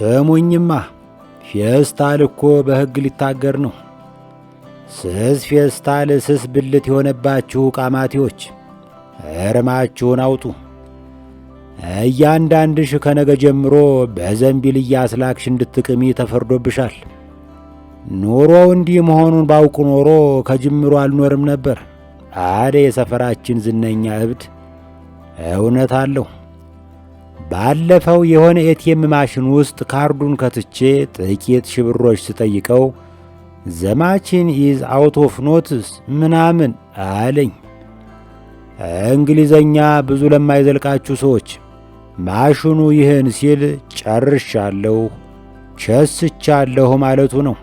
ስሙኝማ፣ ፌስታል እኮ በሕግ ሊታገር ነው። ስስ ፌስታል፣ ስስ ብልት የሆነባችሁ ቃማቴዎች እርማችሁን አውጡ። እያንዳንድሽ ከነገ ጀምሮ በዘንቢል እያስላክሽ እንድትቅሚ ተፈርዶብሻል። ኑሮው እንዲህ መሆኑን ባውቅ ኖሮ ከጅምሮ አልኖርም ነበር አለ የሰፈራችን ዝነኛ እብድ። እውነት አለው። ባለፈው የሆነ ኤቲኤም ማሽን ውስጥ ካርዱን ከትቼ ጥቂት ሽብሮች ስጠይቀው ዘማችን ኢዝ አውት ኦፍ ኖትስ ምናምን አለኝ። እንግሊዘኛ ብዙ ለማይዘልቃችሁ ሰዎች ማሽኑ ይህን ሲል ጨርሻለሁ፣ ቸስቻለሁ ማለቱ ነው።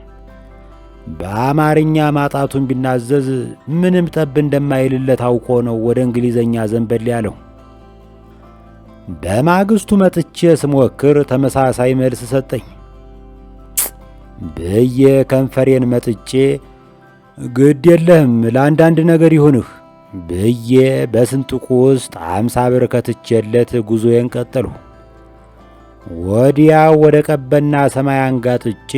በአማርኛ ማጣቱን ቢናዘዝ ምንም ጠብ እንደማይልለት አውቆ ነው ወደ እንግሊዘኛ ዘንበል ያለው። በማግስቱ መጥቼ ስሞክር ተመሳሳይ መልስ ሰጠኝ ብዬ ከንፈሬን መጥጬ ግድ የለህም ለአንዳንድ ነገር ይሁንህ ብዬ በስንጥቁ ውስጥ 50 ብር ከትቼለት ጉዞዬን ቀጠልሁ። ወዲያው ወደ ቀበና ሰማይ አንጋጥጬ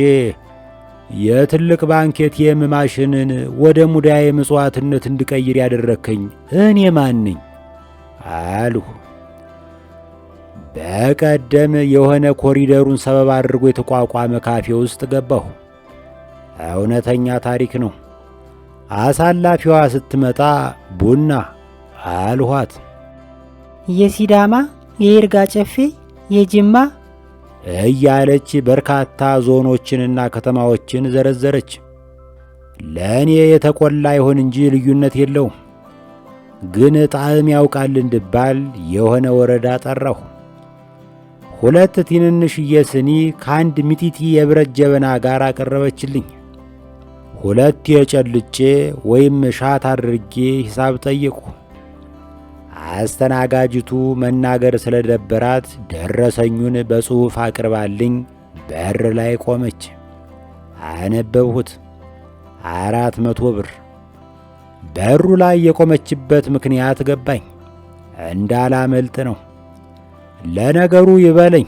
የትልቅ ባንክ ኤቲኤም ማሽንን ወደ ሙዳየ ምጽዋትነት እንድቀይር ያደረከኝ እኔ ማን ነኝ አልሁ። በቀደም የሆነ ኮሪደሩን ሰበብ አድርጎ የተቋቋመ ካፌ ውስጥ ገባሁ። እውነተኛ ታሪክ ነው። አሳላፊዋ ስትመጣ ቡና አልኋት። የሲዳማ፣ የይርጋ ጨፌ፣ የጅማ እያለች በርካታ ዞኖችንና ከተማዎችን ዘረዘረች። ለእኔ የተቆላ ይሆን እንጂ ልዩነት የለውም። ግን ጣዕም ያውቃል እንድባል የሆነ ወረዳ ጠራሁ። 2 ትንንሽዬ ስኒ ከአንድ ሚጢጢ የብረት ጀበና ጋር አቀረበችልኝ። 2 የጨልጬ ወይም ሻት አድርጌ ሂሳብ ጠየቁ። አስተናጋጅቱ መናገር ስለደበራት ደረሰኙን በጽሑፍ አቅርባልኝ በር ላይ ቆመች። አነበብሁት። 400 ብር። በሩ ላይ የቆመችበት ምክንያት ገባኝ። እንዳላመልጥ ነው። ለነገሩ ይበለኝ፣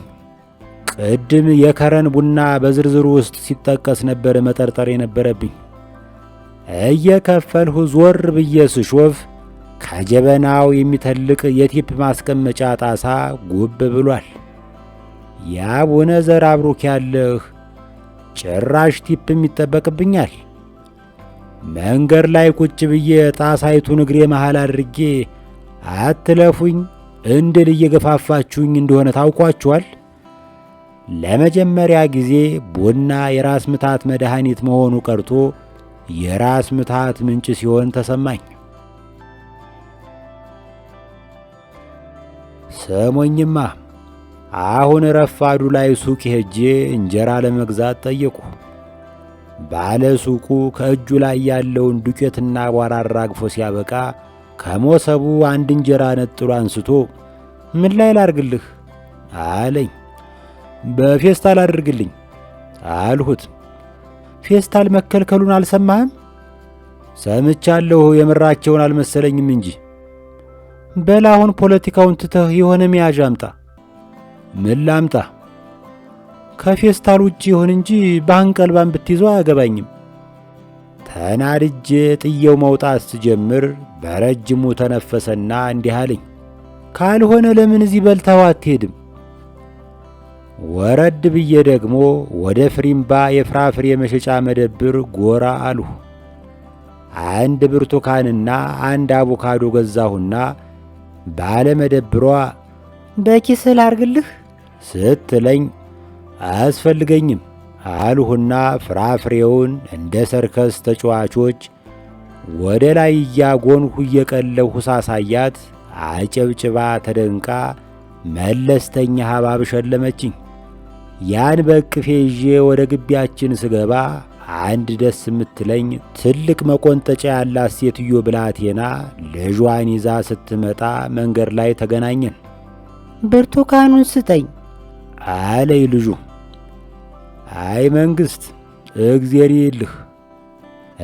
ቅድም የከረን ቡና በዝርዝሩ ውስጥ ሲጠቀስ ነበር መጠርጠር የነበረብኝ። እየከፈልሁ ዞር ብዬ ስሾፍ ከጀበናው የሚተልቅ የቲፕ ማስቀመጫ ጣሳ ጉብ ብሏል። የአቡነ ዘራብሩክ ያለህ ጭራሽ ቲፕም ይጠበቅብኛል። መንገድ ላይ ቁጭ ብዬ ጣሳይቱን እግሬ መሃል አድርጌ አትለፉኝ እንድል እየገፋፋችሁኝ እንደሆነ ታውቋችኋል። ለመጀመሪያ ጊዜ ቡና የራስ ምታት መድኃኒት መሆኑ ቀርቶ የራስ ምታት ምንጭ ሲሆን ተሰማኝ። ስሙኝማ፣ አሁን ረፋዱ ላይ ሱቅ ሄጄ እንጀራ ለመግዛት ጠየቁ። ባለ ሱቁ ከእጁ ላይ ያለውን ዱቄትና አቧራ አራግፎ ሲያበቃ ከሞሰቡ አንድ እንጀራ ነጥሎ አንስቶ ምን ላይ ላርግልህ አለኝ። በፌስታል አድርግልኝ አልሁት። ፌስታል መከልከሉን አልሰማህም? ሰምቻለሁ፣ የምራቸውን አልመሰለኝም እንጂ። በላሁን ፖለቲካውን ትተህ የሆነ መያዣ አምጣ። ምን ላምጣ? ከፌስታል ውጭ ይሁን እንጂ በአንቀልባን ብትይዘው አያገባኝም። ተናድጄ ጥየው መውጣት ስጀምር በረጅሙ ተነፈሰና እንዲህ አለኝ። ካልሆነ ለምን እዚህ በልታው አትሄድም? ወረድ ብዬ ደግሞ ወደ ፍሪምባ የፍራፍሬ መሸጫ መደብር ጎራ አልሁ። 1 ብርቱካንና 1 አቮካዶ ገዛሁና ባለ መደብሯ በኪስህ ላርግልህ ስትለኝ አያስፈልገኝም አልሁና ፍራፍሬውን እንደ ሰርከስ ተጫዋቾች ወደ ላይ እያጎንሁ እየቀለሁ ሳሳያት አጨብጭባ ተደንቃ መለስተኛ ሐባብ ሸለመችኝ። ያን በቅፌ ይዤ ወደ ግቢያችን ስገባ አንድ ደስ የምትለኝ ትልቅ መቆንጠጫ ያላት ሴትዮ ብላቴና ልጇን ይዛ ስትመጣ መንገድ ላይ ተገናኘን። ብርቱካኑን ስጠኝ አለኝ ልጁ። አይ መንግሥት እግዜር ይልህ።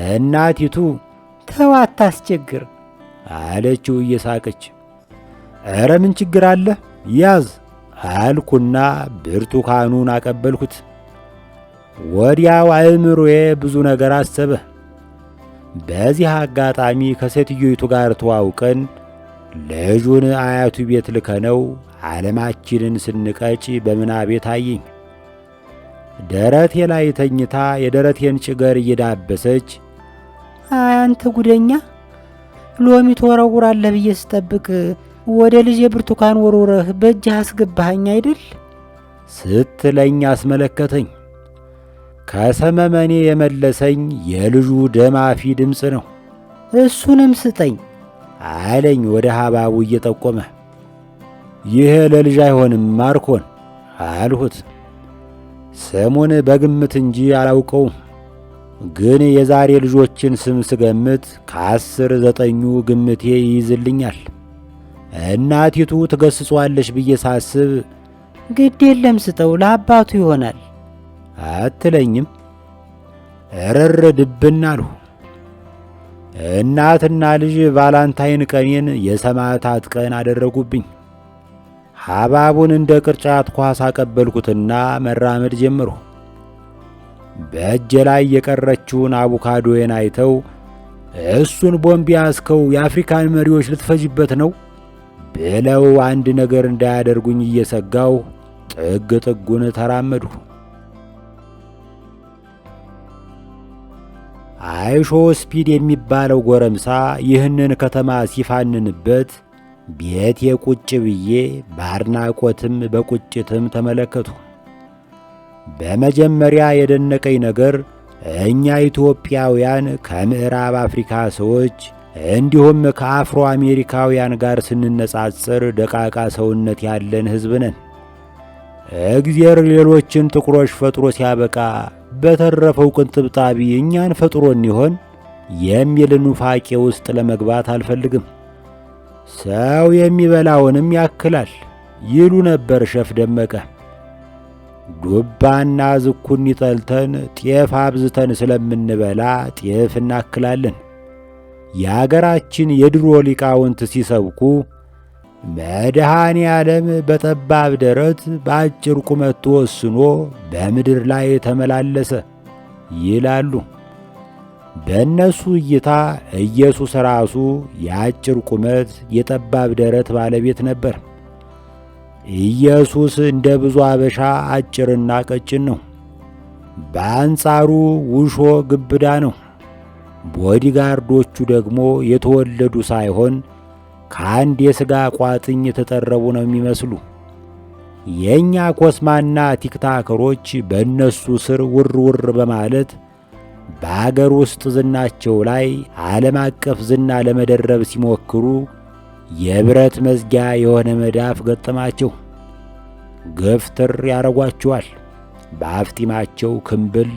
እናቲቱ ተው አታስቸግር አለችው እየሳቀች። ኧረ ምን ችግር አለ ያዝ አልኩና ብርቱካኑን አቀበልኩት። ወዲያው አእምሮዬ ብዙ ነገር አሰበ። በዚህ አጋጣሚ ከሴትዮይቱ ጋር ተዋውቀን ልጁን አያቱ ቤት ልከነው ዓለማችንን ስንቀጭ በምናቤ ታየኝ። ደረቴ ላይ ተኝታ የደረቴን ጭገር እየዳበሰች አንተ ጉደኛ፣ ሎሚ ትወረውራለህ ብዬ ስጠብቅ ወደ ልጄ ብርቱካን ወርውረህ በእጅህ አስገባኸኝ አይደል ስትለኝ አስመለከተኝ። ከሰመመኔ የመለሰኝ የልጁ ደማፊ ድምፅ ነው። እሱንም ስጠኝ አለኝ ወደ ሐባቡ እየጠቆመ። ይሄ ለልጅ አይሆንም ማርኮን አልሁት። ስሙን በግምት እንጂ አላውቀውም፣ ግን የዛሬ ልጆችን ስም ስገምት ከ10 9ኙ ግምቴ ይይዝልኛል። እናቲቱ ትገስጿለሽ ብዬ ሳስብ ግድ የለም ስጠው ለአባቱ ይሆናል አትለኝም? እርር ድብን አልሁ። እናትና ልጅ ቫላንታይን ቀኔን የሰማዕታት ቀን አደረጉብኝ። ሐባቡን እንደ ቅርጫት ኳስ አቀበልኩትና መራመድ ጀመርሁ። በእጄ ላይ የቀረችውን አቡካዶዬን አይተው እሱን ቦምብ ያዝከው የአፍሪካን መሪዎች ልትፈጅበት ነው ብለው አንድ ነገር እንዳያደርጉኝ እየሰጋሁ ጥግ ጥጉን ተራመድሁ። አይሾ ስፒድ የሚባለው ጎረምሳ ይህንን ከተማ ሲፋንንበት ቤቴ ቁጭ ብዬ በአድናቆትም በቁጭትም ተመለከቱ። በመጀመሪያ የደነቀኝ ነገር እኛ ኢትዮጵያውያን ከምዕራብ አፍሪካ ሰዎች እንዲሁም ከአፍሮ አሜሪካውያን ጋር ስንነጻጽር ደቃቃ ሰውነት ያለን ሕዝብ ነን። እግዚአብሔር ሌሎችን ጥቁሮች ፈጥሮ ሲያበቃ በተረፈው ቅንጥብጣቢ እኛን ፈጥሮን ይሆን የሚል ኑፋቄ ውስጥ ለመግባት አልፈልግም። ሰው የሚበላውንም ያክላል ይሉ ነበር ሸፍ ደመቀ። ዱባና ዝኩኒ ጠልተን ጤፍ አብዝተን ስለምንበላ ጤፍ እናክላለን። የአገራችን የድሮ ሊቃውንት ሲሰብኩ መድኃኔ ዓለም በጠባብ ደረት በአጭር ቁመት ተወስኖ በምድር ላይ ተመላለሰ ይላሉ። በእነሱ እይታ ኢየሱስ ራሱ የአጭር ቁመት የጠባብ ደረት ባለቤት ነበር። ኢየሱስ እንደ ብዙ አበሻ አጭርና ቀጭን ነው። በአንጻሩ ውሾ ግብዳ ነው። ቦዲጋርዶቹ ደግሞ የተወለዱ ሳይሆን ከአንድ የሥጋ ቋጥኝ የተጠረቡ ነው የሚመስሉ። የእኛ ኮስማና ቲክታከሮች በእነሱ ስር ውር ውር በማለት በአገር ውስጥ ዝናቸው ላይ ዓለም አቀፍ ዝና ለመደረብ ሲሞክሩ የብረት መዝጊያ የሆነ መዳፍ ገጠማቸው። ገፍትር ያረጓቸዋል በአፍጢማቸው ክምብል።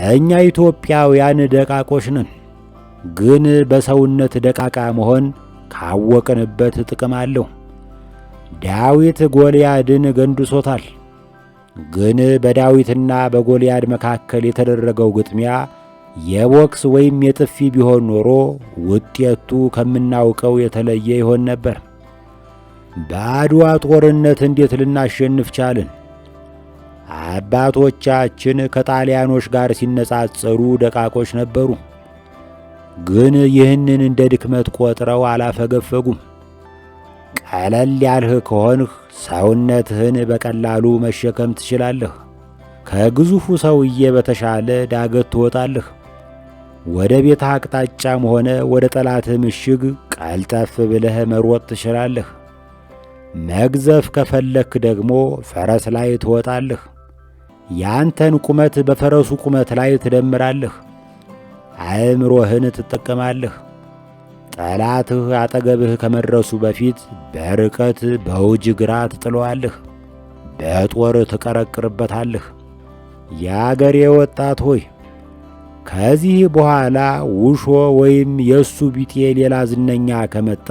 እኛ ኢትዮጵያውያን ደቃቆች ነን፣ ግን በሰውነት ደቃቃ መሆን ካወቅንበት ጥቅም አለው። ዳዊት ጎልያድን ገንድሶታል። ግን በዳዊትና በጎልያድ መካከል የተደረገው ግጥሚያ የቦክስ ወይም የጥፊ ቢሆን ኖሮ ውጤቱ ከምናውቀው የተለየ ይሆን ነበር። በአድዋ ጦርነት እንዴት ልናሸንፍ ቻልን? አባቶቻችን ከጣሊያኖች ጋር ሲነጻጸሩ ደቃቆች ነበሩ። ግን ይህንን እንደ ድክመት ቆጥረው አላፈገፈጉም። ቀለል ያልህ ከሆንህ ሰውነትህን በቀላሉ መሸከም ትችላለህ። ከግዙፉ ሰውዬ በተሻለ ዳገት ትወጣለህ። ወደ ቤት አቅጣጫም ሆነ ወደ ጠላትህ ምሽግ ቀልጠፍ ብለህ መሮጥ ትችላለህ። መግዘፍ ከፈለክ ደግሞ ፈረስ ላይ ትወጣለህ። ያንተን ቁመት በፈረሱ ቁመት ላይ ትደምራለህ። አእምሮህን ትጠቀማለህ። ጠላትህ አጠገብህ ከመድረሱ በፊት በርቀት በውጅ ግራ ትጥለዋለህ። በጦር ትቀረቅርበታለህ። የአገሬ ወጣት ሆይ ከዚህ በኋላ ውሾ ወይም የእሱ ቢጤ ሌላ ዝነኛ ከመጣ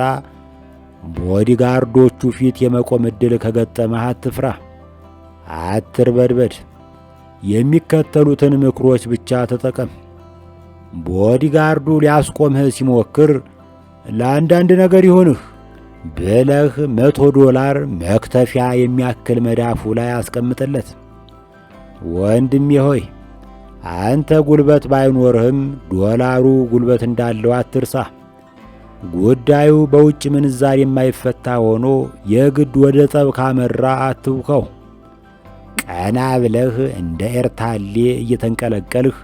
ቦዲጋርዶቹ ፊት የመቆም ዕድል ከገጠመህ አትፍራ፣ አትርበድበድ። የሚከተሉትን ምክሮች ብቻ ተጠቀም። ቦዲጋርዱ ሊያስቆምህ ሲሞክር ለአንዳንድ ነገር ይሆንህ ብለህ $100 መክተፊያ የሚያክል መዳፉ ላይ አስቀምጥለት። ወንድሜ ሆይ አንተ ጉልበት ባይኖርህም ዶላሩ ጉልበት እንዳለው አትርሳ። ጉዳዩ በውጭ ምንዛሪ የማይፈታ ሆኖ የግድ ወደ ጠብ ካመራ አትውከው። ቀና ብለህ እንደ ኤርታሌ እየተንቀለቀልህ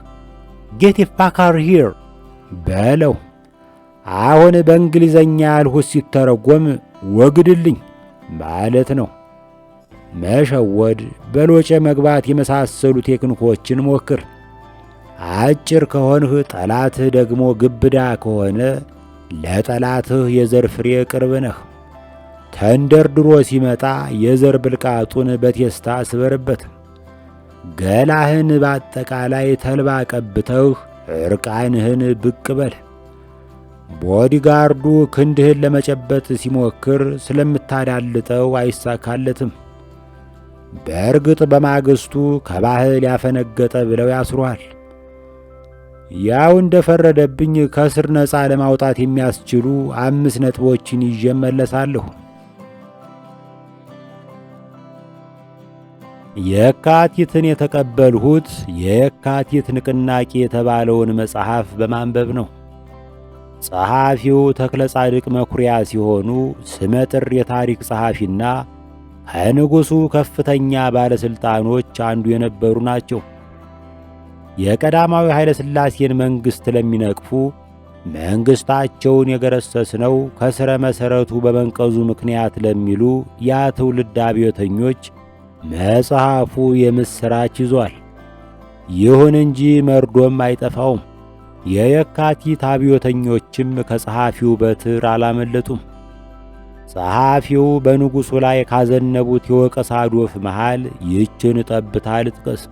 ጌት ባክ ሂር በለው። አሁን በእንግሊዘኛ ያልሁት ሲተረጎም ወግድልኝ ማለት ነው። መሸወድ፣ በሎጨ መግባት የመሳሰሉ ቴክኒኮችን ሞክር። አጭር ከሆንህ ጠላትህ ደግሞ ግብዳ ከሆነ ለጠላትህ የዘር ፍሬ ቅርብ ነህ። ተንደርድሮ ሲመጣ የዘር ብልቃጡን በቴስታ ስበርበት። ገላህን በአጠቃላይ ተልባ ቀብተህ ዕርቃንህን ብቅ በል። ቦዲጋርዱ ክንድህን ለመጨበጥ ሲሞክር ስለምታዳልጠው አይሳካለትም። በእርግጥ በማግስቱ ከባህል ያፈነገጠ ብለው ያስሩሃል። ያው እንደፈረደብኝ ከስር ነፃ ለማውጣት የሚያስችሉ 5 ነጥቦችን ይዤ እመለሳለሁ። የካቲትን የተቀበልሁት የካቲት ንቅናቄ የተባለውን መጽሐፍ በማንበብ ነው። ጸሐፊው ተክለ ጻድቅ መኩሪያ ሲሆኑ ስመጥር የታሪክ ጸሐፊና ከንጉሡ ከፍተኛ ባለሥልጣኖች አንዱ የነበሩ ናቸው። የቀዳማዊ ኃይለ ሥላሴን መንግሥት ለሚነቅፉ መንግሥታቸውን የገረሰስነው ከሥረ መሠረቱ በመንቀዙ ምክንያት ለሚሉ ያ ትውልድ አብዮተኞች መጽሐፉ የምሥራች ይዟል። ይሁን እንጂ መርዶም አይጠፋውም። የየካቲት አብዮተኞችም ከጸሐፊው በትር አላመለጡም። ጸሐፊው በንጉሡ ላይ ካዘነቡት የወቀሳ ዶፍ መሃል ይችን ጠብታ ልጥቀስ።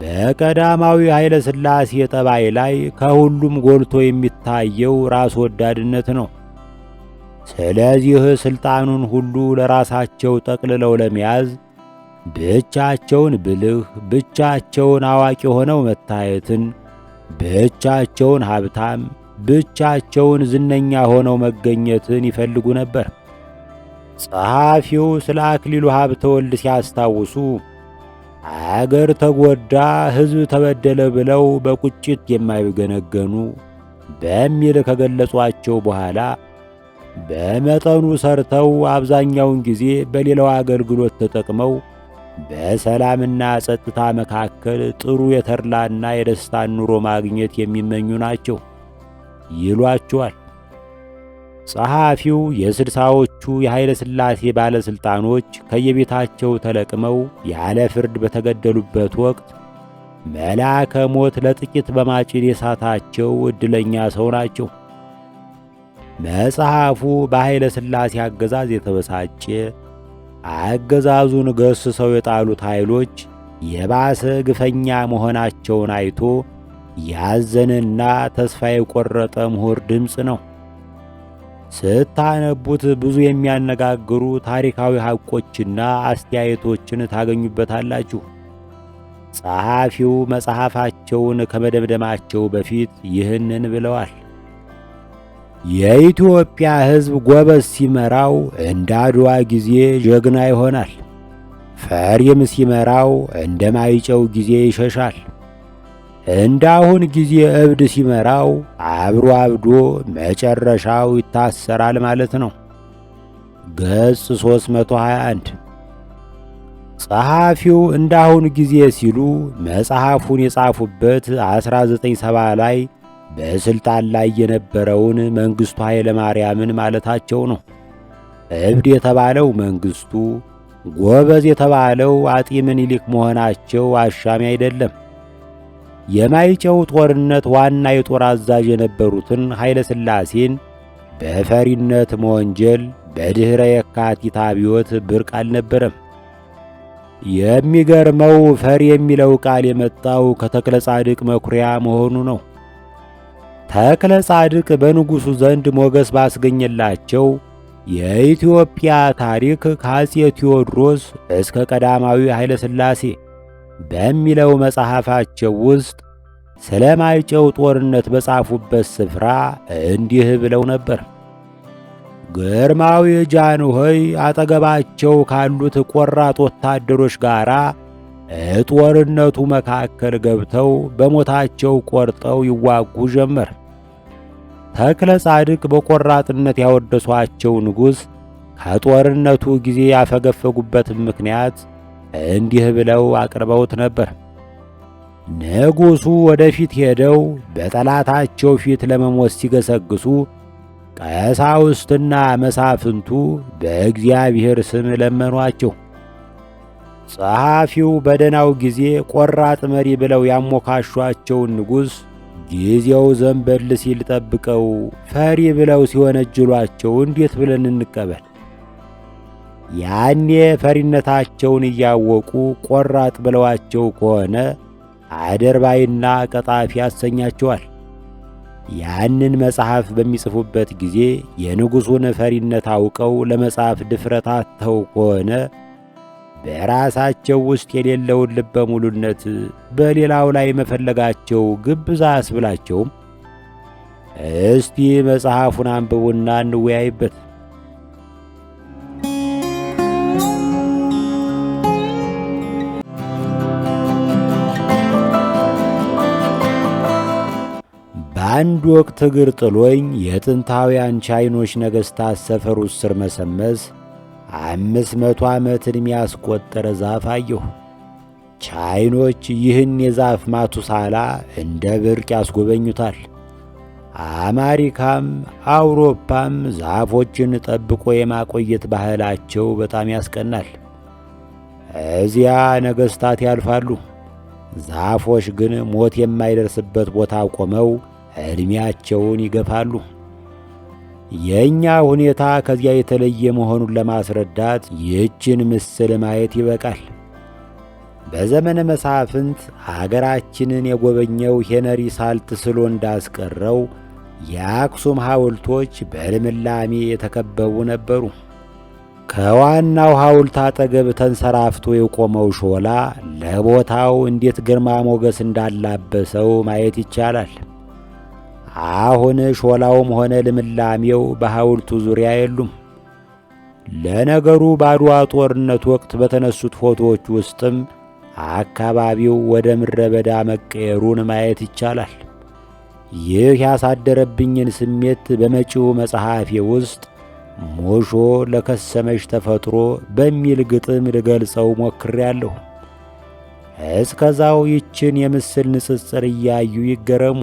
በቀዳማዊ ኃይለ ሥላሴ ጠባይ ላይ ከሁሉም ጎልቶ የሚታየው ራስ ወዳድነት ነው። ስለዚህ ሥልጣኑን ሁሉ ለራሳቸው ጠቅልለው ለመያዝ ብቻቸውን ብልህ፣ ብቻቸውን አዋቂ ሆነው መታየትን፣ ብቻቸውን ሀብታም፣ ብቻቸውን ዝነኛ ሆነው መገኘትን ይፈልጉ ነበር። ጸሐፊው ስለ አክሊሉ ሀብተወልድ ሲያስታውሱ አገር ተጎዳ፣ ሕዝብ ተበደለ ብለው በቁጭት የማይገነገኑ በሚል ከገለጿቸው በኋላ በመጠኑ ሰርተው አብዛኛውን ጊዜ በሌላው አገልግሎት ተጠቅመው በሰላምና ጸጥታ መካከል ጥሩ የተድላና የደስታን ኑሮ ማግኘት የሚመኙ ናቸው ይሏቸዋል። ጸሐፊው የ60ዎቹ የኃይለ ሥላሴ ባለሥልጣኖች ከየቤታቸው ተለቅመው ያለ ፍርድ በተገደሉበት ወቅት መልአከ ሞት ለጥቂት በማጭድ የሳታቸው ዕድለኛ ሰው ናቸው። መጽሐፉ በኃይለ ሥላሴ አገዛዝ የተበሳጨ አገዛዙን ገስሰው የጣሉት ኃይሎች የባሰ ግፈኛ መሆናቸውን አይቶ ያዘነና ተስፋ የቆረጠ ምሁር ድምፅ ነው። ስታነቡት ብዙ የሚያነጋግሩ ታሪካዊ ሐቆችና አስተያየቶችን ታገኙበታላችሁ። ጸሐፊው መጽሐፋቸውን ከመደምደማቸው በፊት ይህንን ብለዋል። የኢትዮጵያ ሕዝብ ጎበዝ ሲመራው እንደ አድዋ ጊዜ ጀግና ይሆናል። ፈሪም ሲመራው እንደ ማይጨው ጊዜ ይሸሻል። እንዳሁን ጊዜ እብድ ሲመራው አብሮ አብዶ መጨረሻው ይታሰራል ማለት ነው። ገጽ 321። ጸሐፊው እንዳሁን ጊዜ ሲሉ መጽሐፉን የጻፉበት 1970 ላይ በስልጣን ላይ የነበረውን መንግስቱ ኃይለ ማርያምን ማለታቸው ነው። እብድ የተባለው መንግስቱ፣ ጎበዝ የተባለው አጤ ምኒልክ መሆናቸው አሻሚ አይደለም። የማይጨው ጦርነት ዋና የጦር አዛዥ የነበሩትን ኃይለ ሥላሴን በፈሪነት መወንጀል በድኅረ የካቲት አብዮት ብርቅ አልነበረም። የሚገርመው ፈሪ የሚለው ቃል የመጣው ከተክለ ጻድቅ መኩሪያ መሆኑ ነው። ተክለ ጻድቅ በንጉሡ ዘንድ ሞገስ ባስገኘላቸው የኢትዮጵያ ታሪክ ከአፄ ቴዎድሮስ እስከ ቀዳማዊ ኃይለ ሥላሴ በሚለው መጽሐፋቸው ውስጥ ስለ ማይጨው ጦርነት በጻፉበት ስፍራ እንዲህ ብለው ነበር። ግርማዊ ጃንሆይ አጠገባቸው ካሉት ቆራጥ ወታደሮች ጋር ጦርነቱ መካከል ገብተው በሞታቸው ቆርጠው ይዋጉ ጀመር። ተክለ ጻድቅ በቆራጥነት ያወደሷቸው ንጉሥ ከጦርነቱ ጊዜ ያፈገፈጉበትን ምክንያት እንዲህ ብለው አቅርበውት ነበር። ንጉሡ ወደፊት ሄደው በጠላታቸው ፊት ለመሞት ሲገሰግሱ ቀሳውስትና መሳፍንቱ በእግዚአብሔር ስም ለመኗቸው። ጸሐፊው በደናው ጊዜ ቆራጥ መሪ ብለው ያሞካሿቸውን ንጉሥ ጊዜው ዘንበል ሲል ጠብቀው ፈሪ ብለው ሲወነጅሏቸው እንዴት ብለን እንቀበል? ያኔ ፈሪነታቸውን እያወቁ ቆራጥ ብለዋቸው ከሆነ አደርባይና ቀጣፊ ያሰኛቸዋል። ያንን መጽሐፍ በሚጽፉበት ጊዜ የንጉሡን ፈሪነት አውቀው ለመጻፍ ድፍረት አጥተው ከሆነ በራሳቸው ውስጥ የሌለውን ልበ ሙሉነት በሌላው ላይ መፈለጋቸው ግብዝ አያስብላቸውም? እስቲ መጽሐፉን አንብቡና እንወያይበት። በአንድ ወቅት እግር ጥሎኝ የጥንታውያን ቻይኖች ነገሥታት ሰፈር ውስጥ ስር መሰመስ 500 ዓመት የሚያስቆጠረ ዛፍ አየሁ። ቻይኖች ይህን የዛፍ ማቱሳላ እንደ ብርቅ ያስጎበኙታል። አሜሪካም አውሮፓም ዛፎችን ጠብቆ የማቆየት ባህላቸው በጣም ያስቀናል። እዚያ ነገሥታት ያልፋሉ፣ ዛፎች ግን ሞት የማይደርስበት ቦታ ቆመው ዕድሜያቸውን ይገፋሉ። የእኛ ሁኔታ ከዚያ የተለየ መሆኑን ለማስረዳት ይህችን ምስል ማየት ይበቃል። በዘመነ መሳፍንት አገራችንን የጎበኘው ሄነሪ ሳልት ስሎ እንዳስቀረው የአክሱም ሐውልቶች በልምላሜ የተከበቡ ነበሩ። ከዋናው ሐውልት አጠገብ ተንሰራፍቶ የቆመው ሾላ ለቦታው እንዴት ግርማ ሞገስ እንዳላበሰው ማየት ይቻላል። አሁን ሾላውም ሆነ ልምላሜው በሐውልቱ ዙሪያ የሉም። ለነገሩ በአድዋ ጦርነት ወቅት በተነሱት ፎቶዎች ውስጥም አካባቢው ወደ ምድረ በዳ መቀየሩን ማየት ይቻላል። ይህ ያሳደረብኝን ስሜት በመጪው መጽሐፌ ውስጥ ሙሾ ለከሰመሽ ተፈጥሮ በሚል ግጥም ልገልጸው ሞክሬአለሁ። እስከዛው ይችን የምስል ንጽጽር እያዩ ይገረሙ።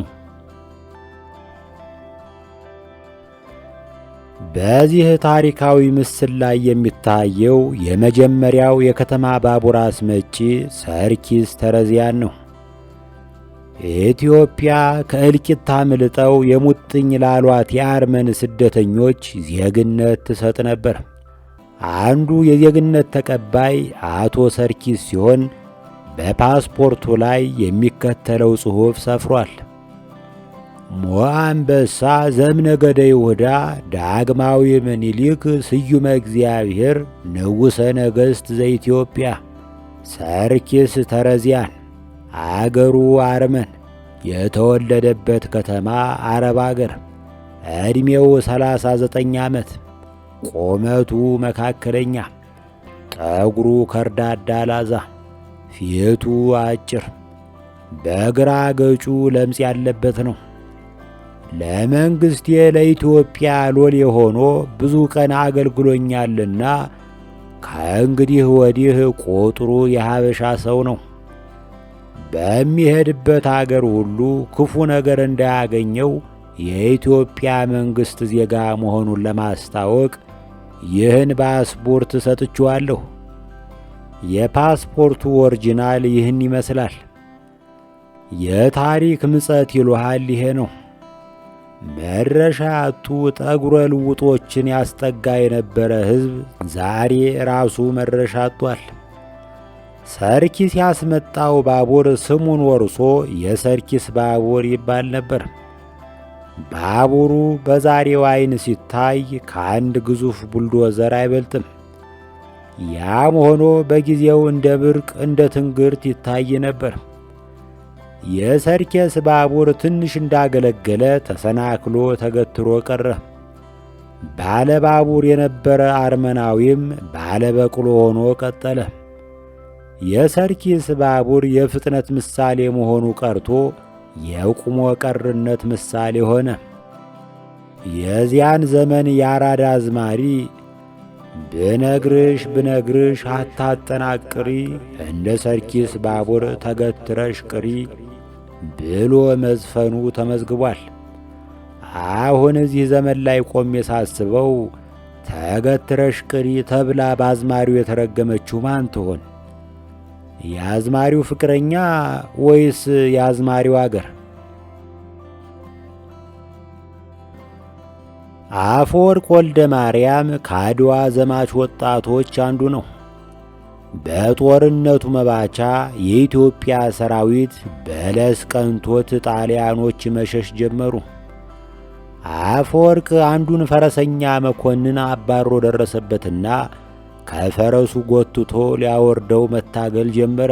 በዚህ ታሪካዊ ምስል ላይ የሚታየው የመጀመሪያው የከተማ ባቡር አስመጪ ሰርኪስ ተረዚያን ነው። ኢትዮጵያ ከእልቂት አምልጠው የሙጥኝ ላሏት የአርመን ስደተኞች ዜግነት ትሰጥ ነበር። አንዱ የዜግነት ተቀባይ አቶ ሰርኪስ ሲሆን በፓስፖርቱ ላይ የሚከተለው ጽሑፍ ሰፍሯል። ሞአንበሳ ዘምነገደ ይሁዳ ዳግማዊ ምኒልክ ስዩመ እግዚአብሔር ንጉሠ ነገሥት ዘኢትዮጵያ ሰርኪስ ተረዚያን። አገሩ አርመን፣ የተወለደበት ከተማ አረብ አገር፣ ዕድሜው 39 ዓመት፣ ቁመቱ መካከለኛ፣ ጠጉሩ ከርዳዳ ላዛ፣ ፊቱ አጭር፣ በግራ ገጩ ለምጽ ያለበት ነው። ለመንግሥቴ ለኢትዮጵያ ሎሌ ሆኖ ብዙ ቀን አገልግሎኛልና ከእንግዲህ ወዲህ ቁጥሩ የሀበሻ ሰው ነው። በሚሄድበት አገር ሁሉ ክፉ ነገር እንዳያገኘው የኢትዮጵያ መንግሥት ዜጋ መሆኑን ለማስታወቅ ይህን ፓስፖርት ሰጥቼዋለሁ። የፓስፖርቱ ኦሪጂናል ይህን ይመስላል። የታሪክ ምጸት ይሉሃል ይሄ ነው። መድረሻ ያጡ ጠጉረ ልውጦችን ያስጠጋ የነበረ ሕዝብ ዛሬ ራሱ መድረሻ አጥቷል። ሰርኪስ ያስመጣው ባቡር ስሙን ወርሶ የሰርኪስ ባቡር ይባል ነበር። ባቡሩ በዛሬው ዓይን ሲታይ ከአንድ ግዙፍ ቡልዶዘር አይበልጥም። ያም ሆኖ በጊዜው እንደ ብርቅ እንደ ትንግርት ይታይ ነበር። የሰርኪስ ባቡር ትንሽ እንዳገለገለ ተሰናክሎ ተገትሮ ቀረ። ባለባቡር የነበረ አርመናዊም ባለበቅሎ ሆኖ ቀጠለ። የሰርኪስ ባቡር የፍጥነት ምሳሌ መሆኑ ቀርቶ የቁሞ ቀርነት ምሳሌ ሆነ። የዚያን ዘመን የአራዳ አዝማሪ ብነግርሽ ብነግርሽ አታጠናቅሪ፣ እንደ ሰርኪስ ባቡር ተገትረሽ ቅሪ ብሎ መዝፈኑ ተመዝግቧል። አሁን እዚህ ዘመን ላይ ቆሜ ሳስበው ተገትረሽ ቅሪ ተብላ በአዝማሪው የተረገመችው ማን ትሆን? የአዝማሪው ፍቅረኛ ወይስ የአዝማሪው አገር? አፈወርቅ ወልደ ማርያም ከአድዋ ዘማች ወጣቶች አንዱ ነው። በጦርነቱ መባቻ የኢትዮጵያ ሰራዊት በለስ ቀንቶት ጣሊያኖች መሸሽ ጀመሩ። አፈወርቅ አንዱን ፈረሰኛ መኮንን አባሮ ደረሰበትና ከፈረሱ ጎትቶ ሊያወርደው መታገል ጀመረ።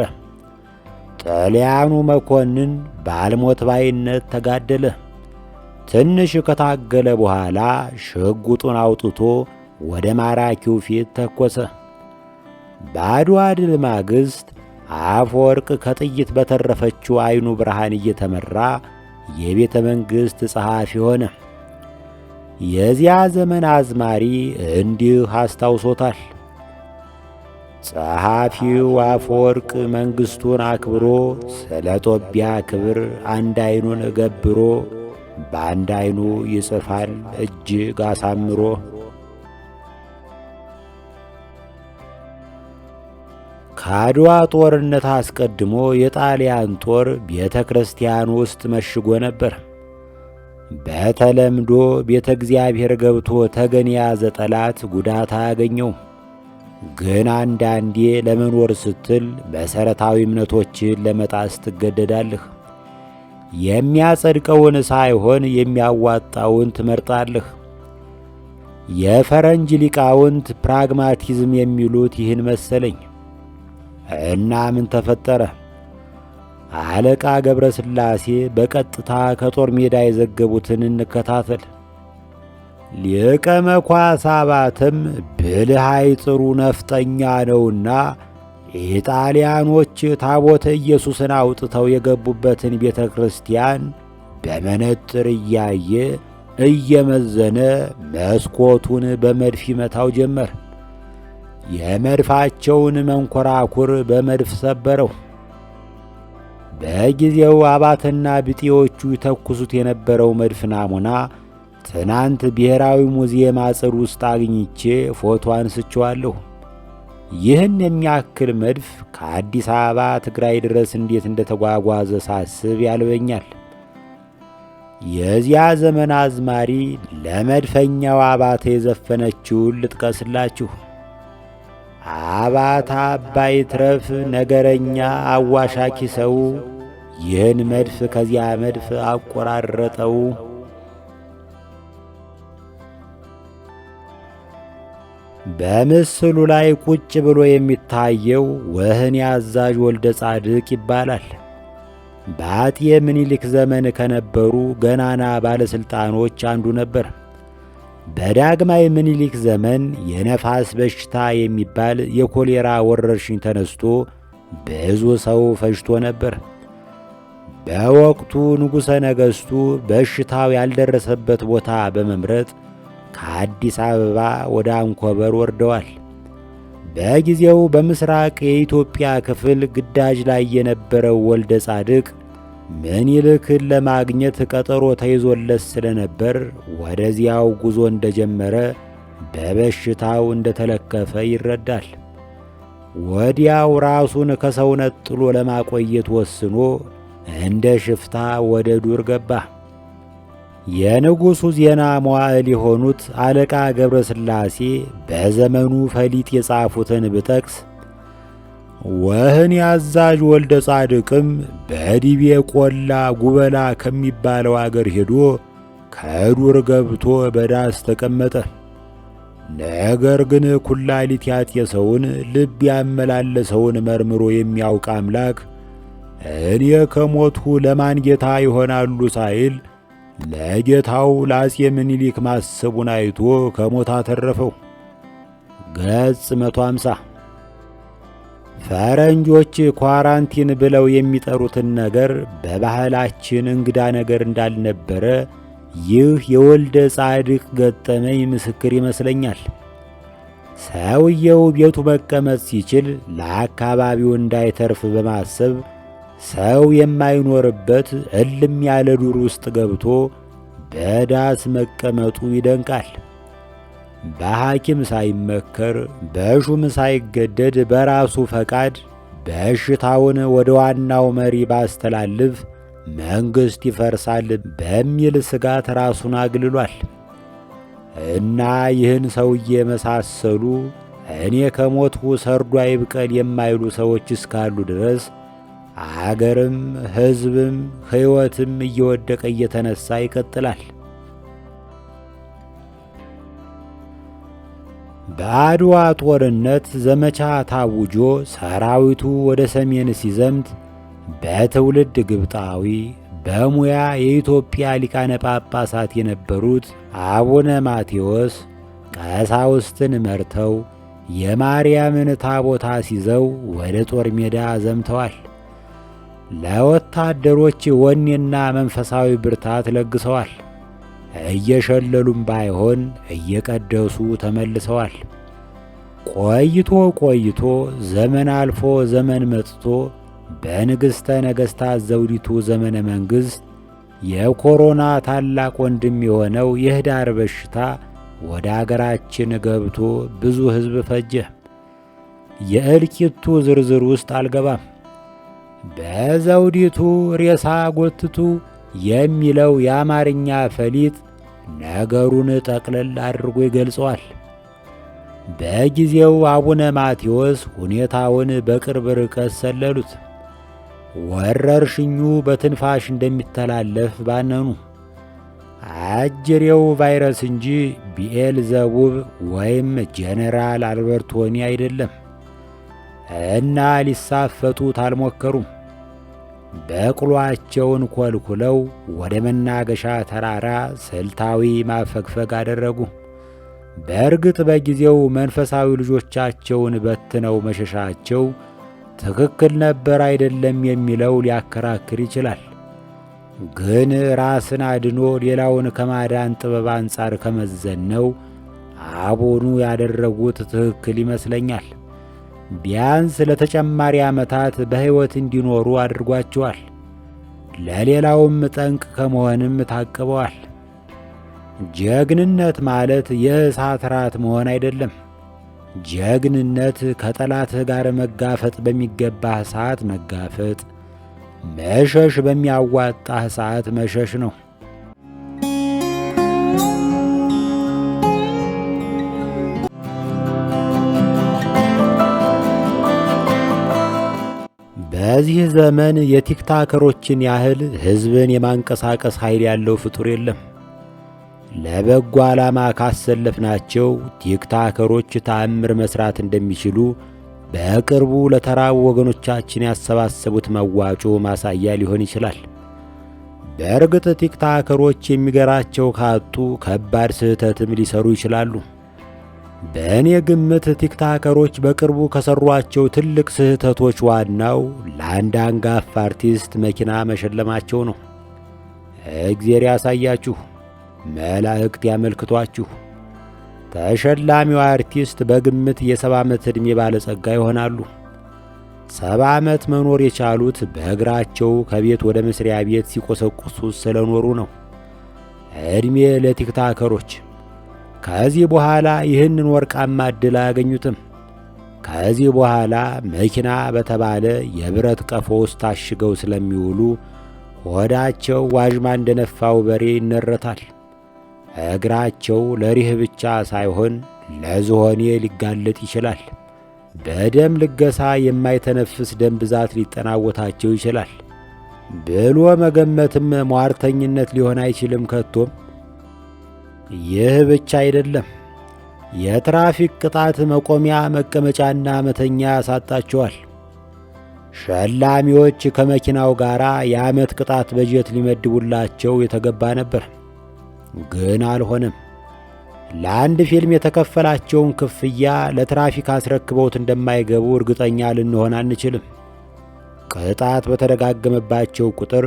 ጣሊያኑ መኮንን ባልሞት ባይነት ተጋደለ። ትንሽ ከታገለ በኋላ ሽጉጡን አውጥቶ ወደ ማራኪው ፊት ተኮሰ። በአድዋ ድል ማግስት አፈወርቅ ከጥይት በተረፈችው ዓይኑ ብርሃን እየተመራ የቤተ መንግሥት ጸሐፊ ሆነ። የዚያ ዘመን አዝማሪ እንዲህ አስታውሶታል። ጸሐፊው አፈወርቅ መንግሥቱን አክብሮ ስለ ጦቢያ ክብር አንድ ዓይኑን ገብሮ በአንድ ዓይኑ ይጽፋል እጅግ አሳምሮ። ከአድዋ ጦርነት አስቀድሞ የጣሊያን ጦር ቤተ ክርስቲያን ውስጥ መሽጎ ነበር። በተለምዶ ቤተ እግዚአብሔር ገብቶ ተገን የያዘ ጠላት ጉዳት አያገኘውም። ግን አንዳንዴ ለመኖር ስትል መሠረታዊ እምነቶችን ለመጣስ ትገደዳለህ። የሚያጸድቀውን ሳይሆን የሚያዋጣውን ትመርጣለህ። የፈረንጅ ሊቃውንት ፕራግማቲዝም የሚሉት ይህን መሰለኝ። እና ምን ተፈጠረ? አለቃ ገብረ ሥላሴ በቀጥታ ከጦር ሜዳ የዘገቡትን እንከታተል። ሊቀ መኳስ አባተም ብልህ አይጥሩ ነፍጠኛ ነውና ኢጣሊያኖች ታቦተ ኢየሱስን አውጥተው የገቡበትን ቤተ ክርስቲያን በመነጥር እያየ እየመዘነ መስኮቱን በመድፍ ይመታው ጀመር። የመድፋቸውን መንኰራኩር በመድፍ ሰበረው። በጊዜው አባተና ብጤዎቹ ይተኩሱት የነበረው መድፍ ናሙና ትናንት ብሔራዊ ሙዚየም አጥር ውስጥ አግኝቼ ፎቶ አንስቼዋለሁ። ይህን የሚያክል መድፍ ከአዲስ አበባ ትግራይ ድረስ እንዴት እንደተጓጓዘ ሳስብ ያልበኛል። የዚያ ዘመን አዝማሪ ለመድፈኛው አባተ የዘፈነችውን ልጥቀስላችሁ። አባታ አባይ ትረፍ ነገረኛ አዋሻኪ ሰው፣ ይህን መድፍ ከዚያ መድፍ አቆራረጠው። በምስሉ ላይ ቁጭ ብሎ የሚታየው ወህኒ አዛዥ ወልደ ጻድቅ ይባላል። በአጤ ምኒልክ ዘመን ከነበሩ ገናና ባለሥልጣኖች አንዱ ነበር። በዳግማዊ ምኒልክ ዘመን የነፋስ በሽታ የሚባል የኮሌራ ወረርሽኝ ተነስቶ ብዙ ሰው ፈጅቶ ነበር። በወቅቱ ንጉሠ ነገሥቱ በሽታው ያልደረሰበት ቦታ በመምረጥ ከአዲስ አበባ ወደ አንኮበር ወርደዋል። በጊዜው በምስራቅ የኢትዮጵያ ክፍል ግዳጅ ላይ የነበረው ወልደ ጻድቅ ምኒልክን ለማግኘት ቀጠሮ ተይዞለት ስለነበር ወደዚያው ጉዞ እንደጀመረ በበሽታው እንደተለከፈ ይረዳል። ወዲያው ራሱን ከሰው ነጥሎ ለማቆየት ወስኖ እንደ ሽፍታ ወደ ዱር ገባ። የንጉሡ ዜና መዋዕል የሆኑት አለቃ ገብረ ሥላሴ በዘመኑ ፈሊጥ የጻፉትን ብጠቅስ ወህኒ አዛዥ ወልደ ጻድቅም በዲቤ ቆላ ጉበላ ከሚባለው አገር ሄዶ ከዱር ገብቶ በዳስ ተቀመጠ። ነገር ግን ኩላሊት ያጤሰውን ልብ ያመላለሰውን መርምሮ የሚያውቅ አምላክ እኔ ከሞትሁ ለማን ጌታ ይሆናሉ ሳይል ለጌታው ለአፄ ምኒልክ ማሰቡን አይቶ ከሞት አተረፈው። ገጽ 150 ፈረንጆች ኳራንቲን ብለው የሚጠሩትን ነገር በባህላችን እንግዳ ነገር እንዳልነበረ ይህ የወልደ ጻድቅ ገጠመኝ ምስክር ይመስለኛል። ሰውየው ቤቱ መቀመጥ ሲችል ለአካባቢው እንዳይተርፍ በማሰብ ሰው የማይኖርበት እልም ያለ ዱር ውስጥ ገብቶ በዳስ መቀመጡ ይደንቃል። በሐኪም ሳይመከር በሹም ሳይገደድ በራሱ ፈቃድ በሽታውን ወደ ዋናው መሪ ባስተላልፍ መንግሥት ይፈርሳል በሚል ስጋት ራሱን አግልሏል። እና ይህን ሰውዬ መሳሰሉ እኔ ከሞትሁ ሰርዶ አይብቀል የማይሉ ሰዎች እስካሉ ድረስ አገርም ሕዝብም ሕይወትም እየወደቀ እየተነሳ ይቀጥላል። በአድዋ ጦርነት ዘመቻ ታውጆ ሰራዊቱ ወደ ሰሜን ሲዘምት በትውልድ ግብጣዊ በሙያ የኢትዮጵያ ሊቃነ ጳጳሳት የነበሩት አቡነ ማቴዎስ ቀሳውስትን መርተው የማርያምን ታቦታ ሲዘው ወደ ጦር ሜዳ ዘምተዋል። ለወታደሮች ወኔና መንፈሳዊ ብርታት ለግሰዋል። እየሸለሉም ባይሆን እየቀደሱ ተመልሰዋል። ቆይቶ ቆይቶ ዘመን አልፎ ዘመን መጥቶ በንግሥተ ነገሥታት ዘውዲቱ ዘመነ መንግሥት የኮሮና ታላቅ ወንድም የሆነው የህዳር በሽታ ወደ አገራችን ገብቶ ብዙ ሕዝብ ፈጀ። የእልቂቱ ዝርዝር ውስጥ አልገባም። በዘውዲቱ ሬሳ ጎትቱ የሚለው የአማርኛ ፈሊጥ ነገሩን ጠቅለል አድርጎ ይገልጸዋል። በጊዜው አቡነ ማቴዎስ ሁኔታውን በቅርብ ርቀት ሰለሉት። ወረርሽኙ በትንፋሽ እንደሚተላለፍ ባነኑ። አጅሬው ቫይረስ እንጂ ቢኤል ዘቡብ ወይም ጄኔራል አልበርቶኒ አይደለም እና ሊሳፈጡት አልሞከሩም። በቅሏቸውን ኮልኩለው ወደ መናገሻ ተራራ ስልታዊ ማፈግፈግ አደረጉ። በእርግጥ በጊዜው መንፈሳዊ ልጆቻቸውን በትነው መሸሻቸው ትክክል ነበር አይደለም የሚለው ሊያከራክር ይችላል። ግን ራስን አድኖ ሌላውን ከማዳን ጥበብ አንጻር ከመዘነው አቡኑ ያደረጉት ትክክል ይመስለኛል። ቢያንስ ለተጨማሪ ዓመታት በሕይወት እንዲኖሩ አድርጓቸዋል። ለሌላውም ጠንቅ ከመሆንም ታቅበዋል። ጀግንነት ማለት የእሳት ራት መሆን አይደለም። ጀግንነት ከጠላትህ ጋር መጋፈጥ በሚገባህ ሰዓት መጋፈጥ፣ መሸሽ በሚያዋጣህ ሰዓት መሸሽ ነው። በዚህ ዘመን የቲክታከሮችን ያህል ሕዝብን የማንቀሳቀስ ኃይል ያለው ፍጡር የለም። ለበጎ ዓላማ ካሰለፍናቸው ቲክታከሮች ተአምር መስራት እንደሚችሉ በቅርቡ ለተራቡ ወገኖቻችን ያሰባሰቡት መዋጮ ማሳያ ሊሆን ይችላል። በእርግጥ ቲክታከሮች የሚገራቸው ካጡ ከባድ ስህተትም ሊሰሩ ይችላሉ። በእኔ ግምት ቲክታከሮች በቅርቡ ከሰሯቸው ትልቅ ስህተቶች ዋናው ለአንድ አንጋፋ አርቲስት መኪና መሸለማቸው ነው። እግዜር ያሳያችሁ፣ መላእክት ያመልክቷችሁ። ተሸላሚው አርቲስት በግምት የ70 ዓመት ዕድሜ ባለጸጋ ይሆናሉ። 70 ዓመት መኖር የቻሉት በእግራቸው ከቤት ወደ መስሪያ ቤት ሲቆሰቁሱ ስለኖሩ ነው። ዕድሜ ለቲክታከሮች። ከዚህ በኋላ ይህንን ወርቃማ ዕድል አያገኙትም። ከዚህ በኋላ መኪና በተባለ የብረት ቀፎ ውስጥ ታሽገው ስለሚውሉ ሆዳቸው ዋዥማ እንደነፋው በሬ ይነረታል። እግራቸው ለሪህ ብቻ ሳይሆን ለዝሆኔ ሊጋለጥ ይችላል። በደም ልገሳ የማይተነፍስ ደም ብዛት ሊጠናወታቸው ይችላል ብሎ መገመትም ሟርተኝነት ሊሆን አይችልም ከቶም። ይህ ብቻ አይደለም። የትራፊክ ቅጣት መቆሚያ መቀመጫና መተኛ ያሳጣቸዋል። ሸላሚዎች ከመኪናው ጋር የዓመት ቅጣት በጀት ሊመድቡላቸው የተገባ ነበር። ግን አልሆነም። ለአንድ ፊልም የተከፈላቸውን ክፍያ ለትራፊክ አስረክበውት እንደማይገቡ እርግጠኛ ልንሆን አንችልም። ቅጣት በተደጋገመባቸው ቁጥር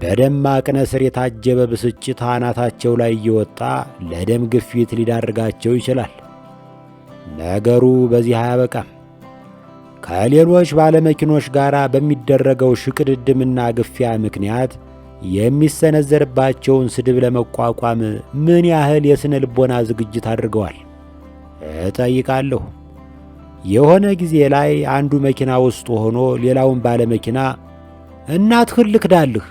በደማቅ ነስር የታጀበ ብስጭት አናታቸው ላይ እየወጣ ለደም ግፊት ሊዳርጋቸው ይችላል። ነገሩ በዚህ አያበቃም። ከሌሎች ባለመኪኖች ጋር በሚደረገው ሽቅድድምና ግፊያ ምክንያት የሚሰነዘርባቸውን ስድብ ለመቋቋም ምን ያህል የሥነ ልቦና ዝግጅት አድርገዋል እጠይቃለሁ። የሆነ ጊዜ ላይ አንዱ መኪና ውስጥ ሆኖ ሌላውን ባለመኪና እናትህን ልክዳልህ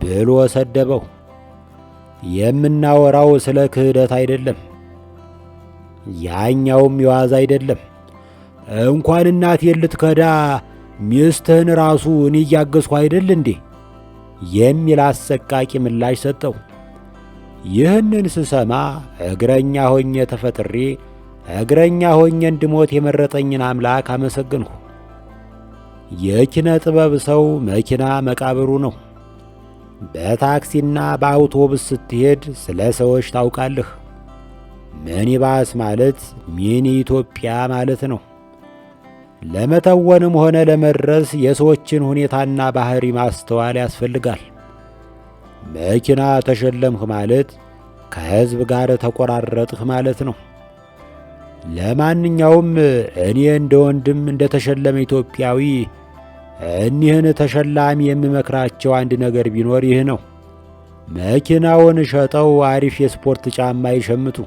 ብሎ ሰደበው። የምናወራው ስለ ክህደት አይደለም። ያኛውም የዋዛ አይደለም። እንኳን እናቴን ልትከዳ ሚስትህን ራሱ እኔ እያገዝኩ አይደል እንዴ የሚል አሰቃቂ ምላሽ ሰጠው። ይህንን ስሰማ እግረኛ ሆኜ ተፈጥሬ እግረኛ ሆኜ እንድሞት የመረጠኝን አምላክ አመሰግንሁ። የኪነ ጥበብ ሰው መኪና መቃብሩ ነው። በታክሲና በአውቶቡስ ስትሄድ ስለ ሰዎች ታውቃለህ። ሚኒባስ ማለት ሚኒ ኢትዮጵያ ማለት ነው። ለመተወንም ሆነ ለመድረስ የሰዎችን ሁኔታና ባህሪ ማስተዋል ያስፈልጋል። መኪና ተሸለምህ ማለት ከሕዝብ ጋር ተቆራረጥህ ማለት ነው። ለማንኛውም እኔ እንደ ወንድም እንደ ተሸለመ ኢትዮጵያዊ እኒህን ተሸላሚ የምመክራቸው አንድ ነገር ቢኖር ይህ ነው። መኪናውን ሸጠው አሪፍ የስፖርት ጫማ ይሸምቱ።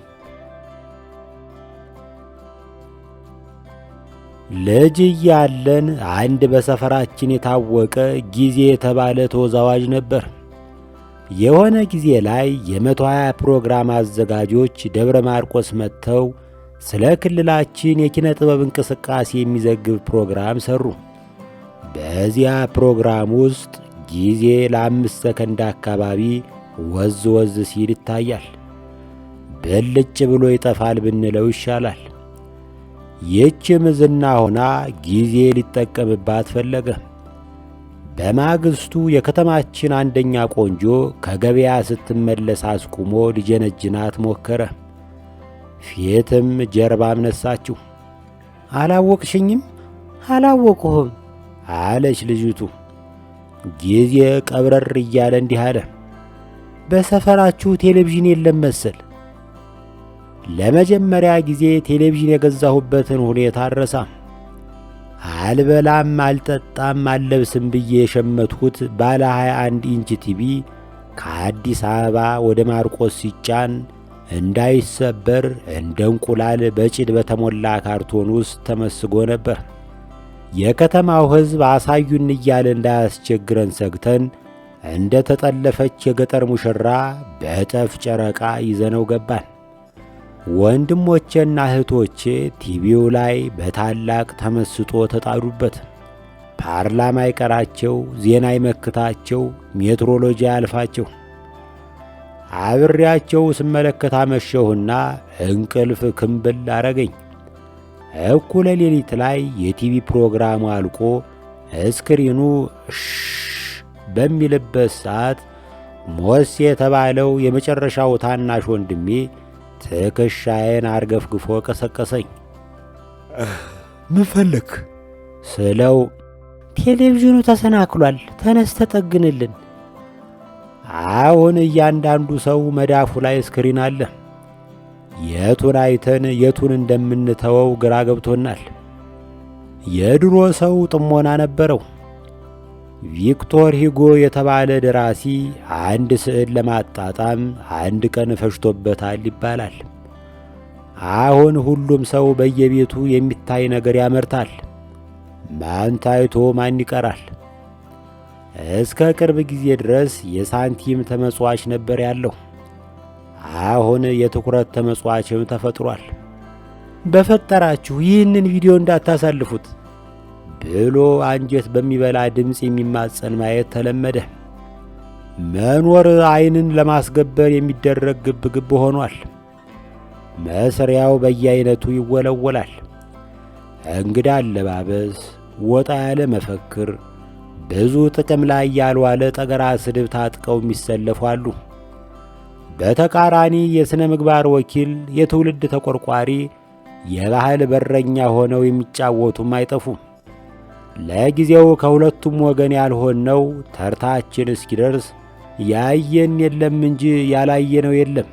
ልጅ እያለን አንድ በሰፈራችን የታወቀ ጊዜ የተባለ ተወዛዋዥ ነበር። የሆነ ጊዜ ላይ የ120 ፕሮግራም አዘጋጆች ደብረ ማርቆስ መጥተው ስለ ክልላችን የኪነ ጥበብ እንቅስቃሴ የሚዘግብ ፕሮግራም ሰሩ። በዚያ ፕሮግራም ውስጥ ጊዜ ለ5 ሰከንድ አካባቢ ወዝ ወዝ ሲል ይታያል። ብልጭ ብሎ ይጠፋል ብንለው ይሻላል። ይህችም ዝና ሆና ጊዜ ሊጠቀምባት ፈለገ። በማግስቱ የከተማችን አንደኛ ቆንጆ ከገበያ ስትመለስ አስቁሞ ሊጀነጅናት ሞከረ። ፊትም ጀርባም ነሳችው። አላወቅሽኝም? አላወቅሁም አለች ልጅቱ። ጊዜ ቀብረር እያለ እንዲህ አለ። በሰፈራችሁ ቴሌቪዥን የለም መሰል። ለመጀመሪያ ጊዜ ቴሌቪዥን የገዛሁበትን ሁኔታ አልረሳም። አልበላም፣ አልጠጣም፣ አልለብስም ብዬ የሸመትሁት ባለ 21 ኢንች ቲቪ ከአዲስ አበባ ወደ ማርቆስ ሲጫን እንዳይሰበር እንደ እንቁላል በጭድ በተሞላ ካርቶን ውስጥ ተመስጎ ነበር። የከተማው ሕዝብ አሳዩን እያለ እንዳያስቸግረን ሰግተን እንደ ተጠለፈች የገጠር ሙሽራ በጠፍ ጨረቃ ይዘነው ገባን። ወንድሞቼና እህቶቼ ቲቪው ላይ በታላቅ ተመስጦ ተጣዱበት። ፓርላማ ይቀራቸው፣ ዜና ይመክታቸው፣ ሜትሮሎጂ ያልፋቸው። አብሬያቸው ስመለከት አመሸሁና እንቅልፍ ክምብል አረገኝ። እኩለ ሌሊት ላይ የቲቪ ፕሮግራሙ አልቆ እስክሪኑ በሚልበት ሰዓት ሞስ የተባለው የመጨረሻው ታናሽ ወንድሜ ትከሻዬን አርገፍግፎ ቀሰቀሰኝ። ምን ፈለክ ስለው ቴሌቪዥኑ ተሰናክሏል፣ ተነስ ተጠግንልን። አሁን እያንዳንዱ ሰው መዳፉ ላይ ስክሪን አለ። የቱን አይተን የቱን እንደምንተወው ግራ ገብቶናል። የድሮ ሰው ጥሞና ነበረው። ቪክቶር ሂጎ የተባለ ደራሲ አንድ ስዕል ለማጣጣም 1 ቀን ፈጅቶበታል ይባላል። አሁን ሁሉም ሰው በየቤቱ የሚታይ ነገር ያመርታል። ማን ታይቶ ማን ይቀራል? እስከ ቅርብ ጊዜ ድረስ የሳንቲም ተመጽዋች ነበር ያለው። አሁን የትኩረት ተመጽዋችም ተፈጥሯል። በፈጠራችሁ ይህንን ቪዲዮ እንዳታሳልፉት ብሎ አንጀት በሚበላ ድምፅ የሚማጸን ማየት ተለመደ። መኖር ዓይንን ለማስገበር የሚደረግ ግብግብ ሆኗል። መስሪያው በየአይነቱ ይወለወላል። እንግዳ አለባበስ፣ ወጣ ያለ መፈክር፣ ብዙ ጥቅም ላይ ያልዋለ ጠገራ ስድብ ታጥቀው የሚሰለፉ አሉ። በተቃራኒ የሥነ ምግባር ወኪል፣ የትውልድ ተቆርቋሪ፣ የባህል በረኛ ሆነው የሚጫወቱም አይጠፉም። ለጊዜው ከሁለቱም ወገን ያልሆነው ተርታችን እስኪደርስ ያየን የለም እንጂ ያላየነው የለም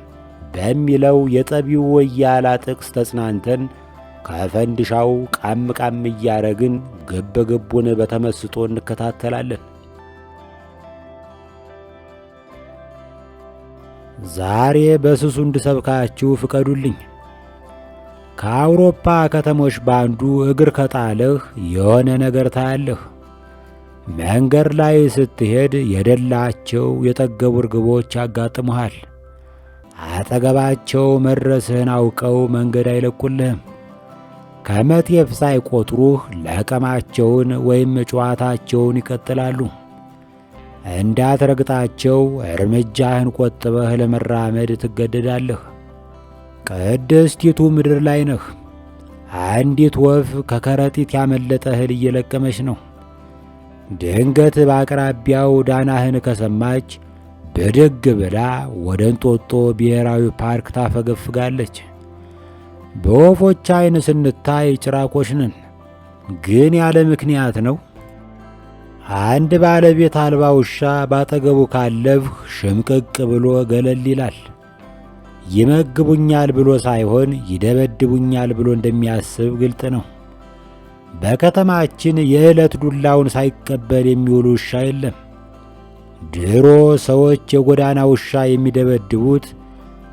በሚለው የጠቢው ወያላ ጥቅስ ተጽናንተን ከፈንድሻው ቃም ቃም እያረግን ግብ ግቡን በተመስጦ እንከታተላለን። ዛሬ በስሱ እንድሰብካችሁ ፍቀዱልኝ። ከአውሮፓ ከተሞች ባንዱ እግር ከጣለህ የሆነ ነገር ታያለህ። መንገድ ላይ ስትሄድ የደላቸው የጠገቡ እርግቦች ያጋጥሙሃል። አጠገባቸው መድረስህን አውቀው መንገድ አይለቁልህም። ከመጤፍ ሳይቆጥሩህ ለቀማቸውን ወይም ጨዋታቸውን ይቀጥላሉ። እንዳትረግጣቸው እርምጃህን ቆጥበህ ለመራመድ ትገደዳለህ። ቅድስቲቱ ምድር ላይ ነህ። አንዲት ወፍ ከከረጢት ያመለጠ እህል እየለቀመች ነው። ድንገት በአቅራቢያው ዳናህን ከሰማች ብድግ ብላ ወደ እንጦጦ ብሔራዊ ፓርክ ታፈገፍጋለች። በወፎች ዓይን ስንታይ ጭራቆች ነን፣ ግን ያለ ምክንያት ነው። አንድ ባለቤት አልባ ውሻ ባጠገቡ ካለፍህ ሽምቅቅ ብሎ ገለል ይላል። ይመግቡኛል ብሎ ሳይሆን ይደበድቡኛል ብሎ እንደሚያስብ ግልጥ ነው። በከተማችን የዕለት ዱላውን ሳይቀበል የሚውል ውሻ የለም። ድሮ ሰዎች የጎዳና ውሻ የሚደበድቡት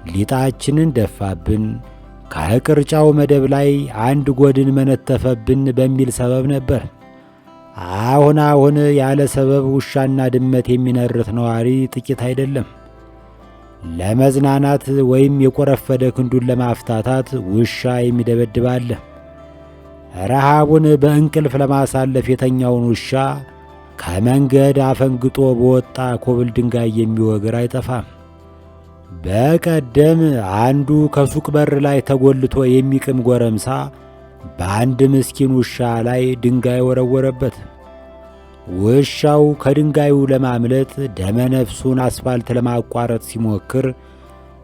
ሊጣችንን ደፋብን፣ ከቅርጫው መደብ ላይ አንድ ጎድን መነተፈብን በሚል ሰበብ ነበር። አሁን ያለ ሰበብ ውሻና ድመት የሚነርት ነዋሪ ጥቂት አይደለም። ለመዝናናት ወይም የቆረፈደ ክንዱን ለማፍታታት ውሻ የሚደበድባለ። ረሃቡን በእንቅልፍ ለማሳለፍ የተኛውን ውሻ ከመንገድ አፈንግጦ በወጣ ኮብል ድንጋይ የሚወግር አይጠፋም። በቀደም አንዱ ከሱቅ በር ላይ ተጎልቶ የሚቅም ጎረምሳ በአንድ ምስኪን ውሻ ላይ ድንጋይ ወረወረበት። ውሻው ከድንጋዩ ለማምለጥ ደመነፍሱን አስፋልት ለማቋረጥ ሲሞክር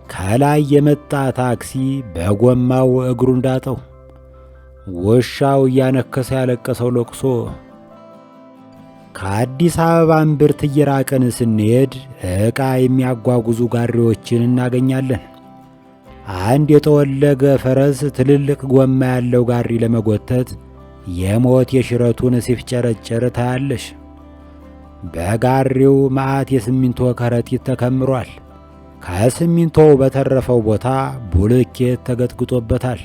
ከላይ የመጣ ታክሲ በጎማው እግሩን ዳጠው። ውሻው እያነከሰ ያለቀሰው ለቅሶ። ከአዲስ አበባ እምብርት እየራቀን ስንሄድ ዕቃ የሚያጓጉዙ ጋሪዎችን እናገኛለን። አንድ የጠወለገ ፈረስ ትልልቅ ጎማ ያለው ጋሪ ለመጎተት የሞት የሽረቱን ሲፍጨረጨር ታያለሽ። በጋሪው መዓት የሲሚንቶ ከረጢት ተከምሯል። ከሲሚንቶው በተረፈው ቦታ ቡልኬት ተገጥግጦበታል።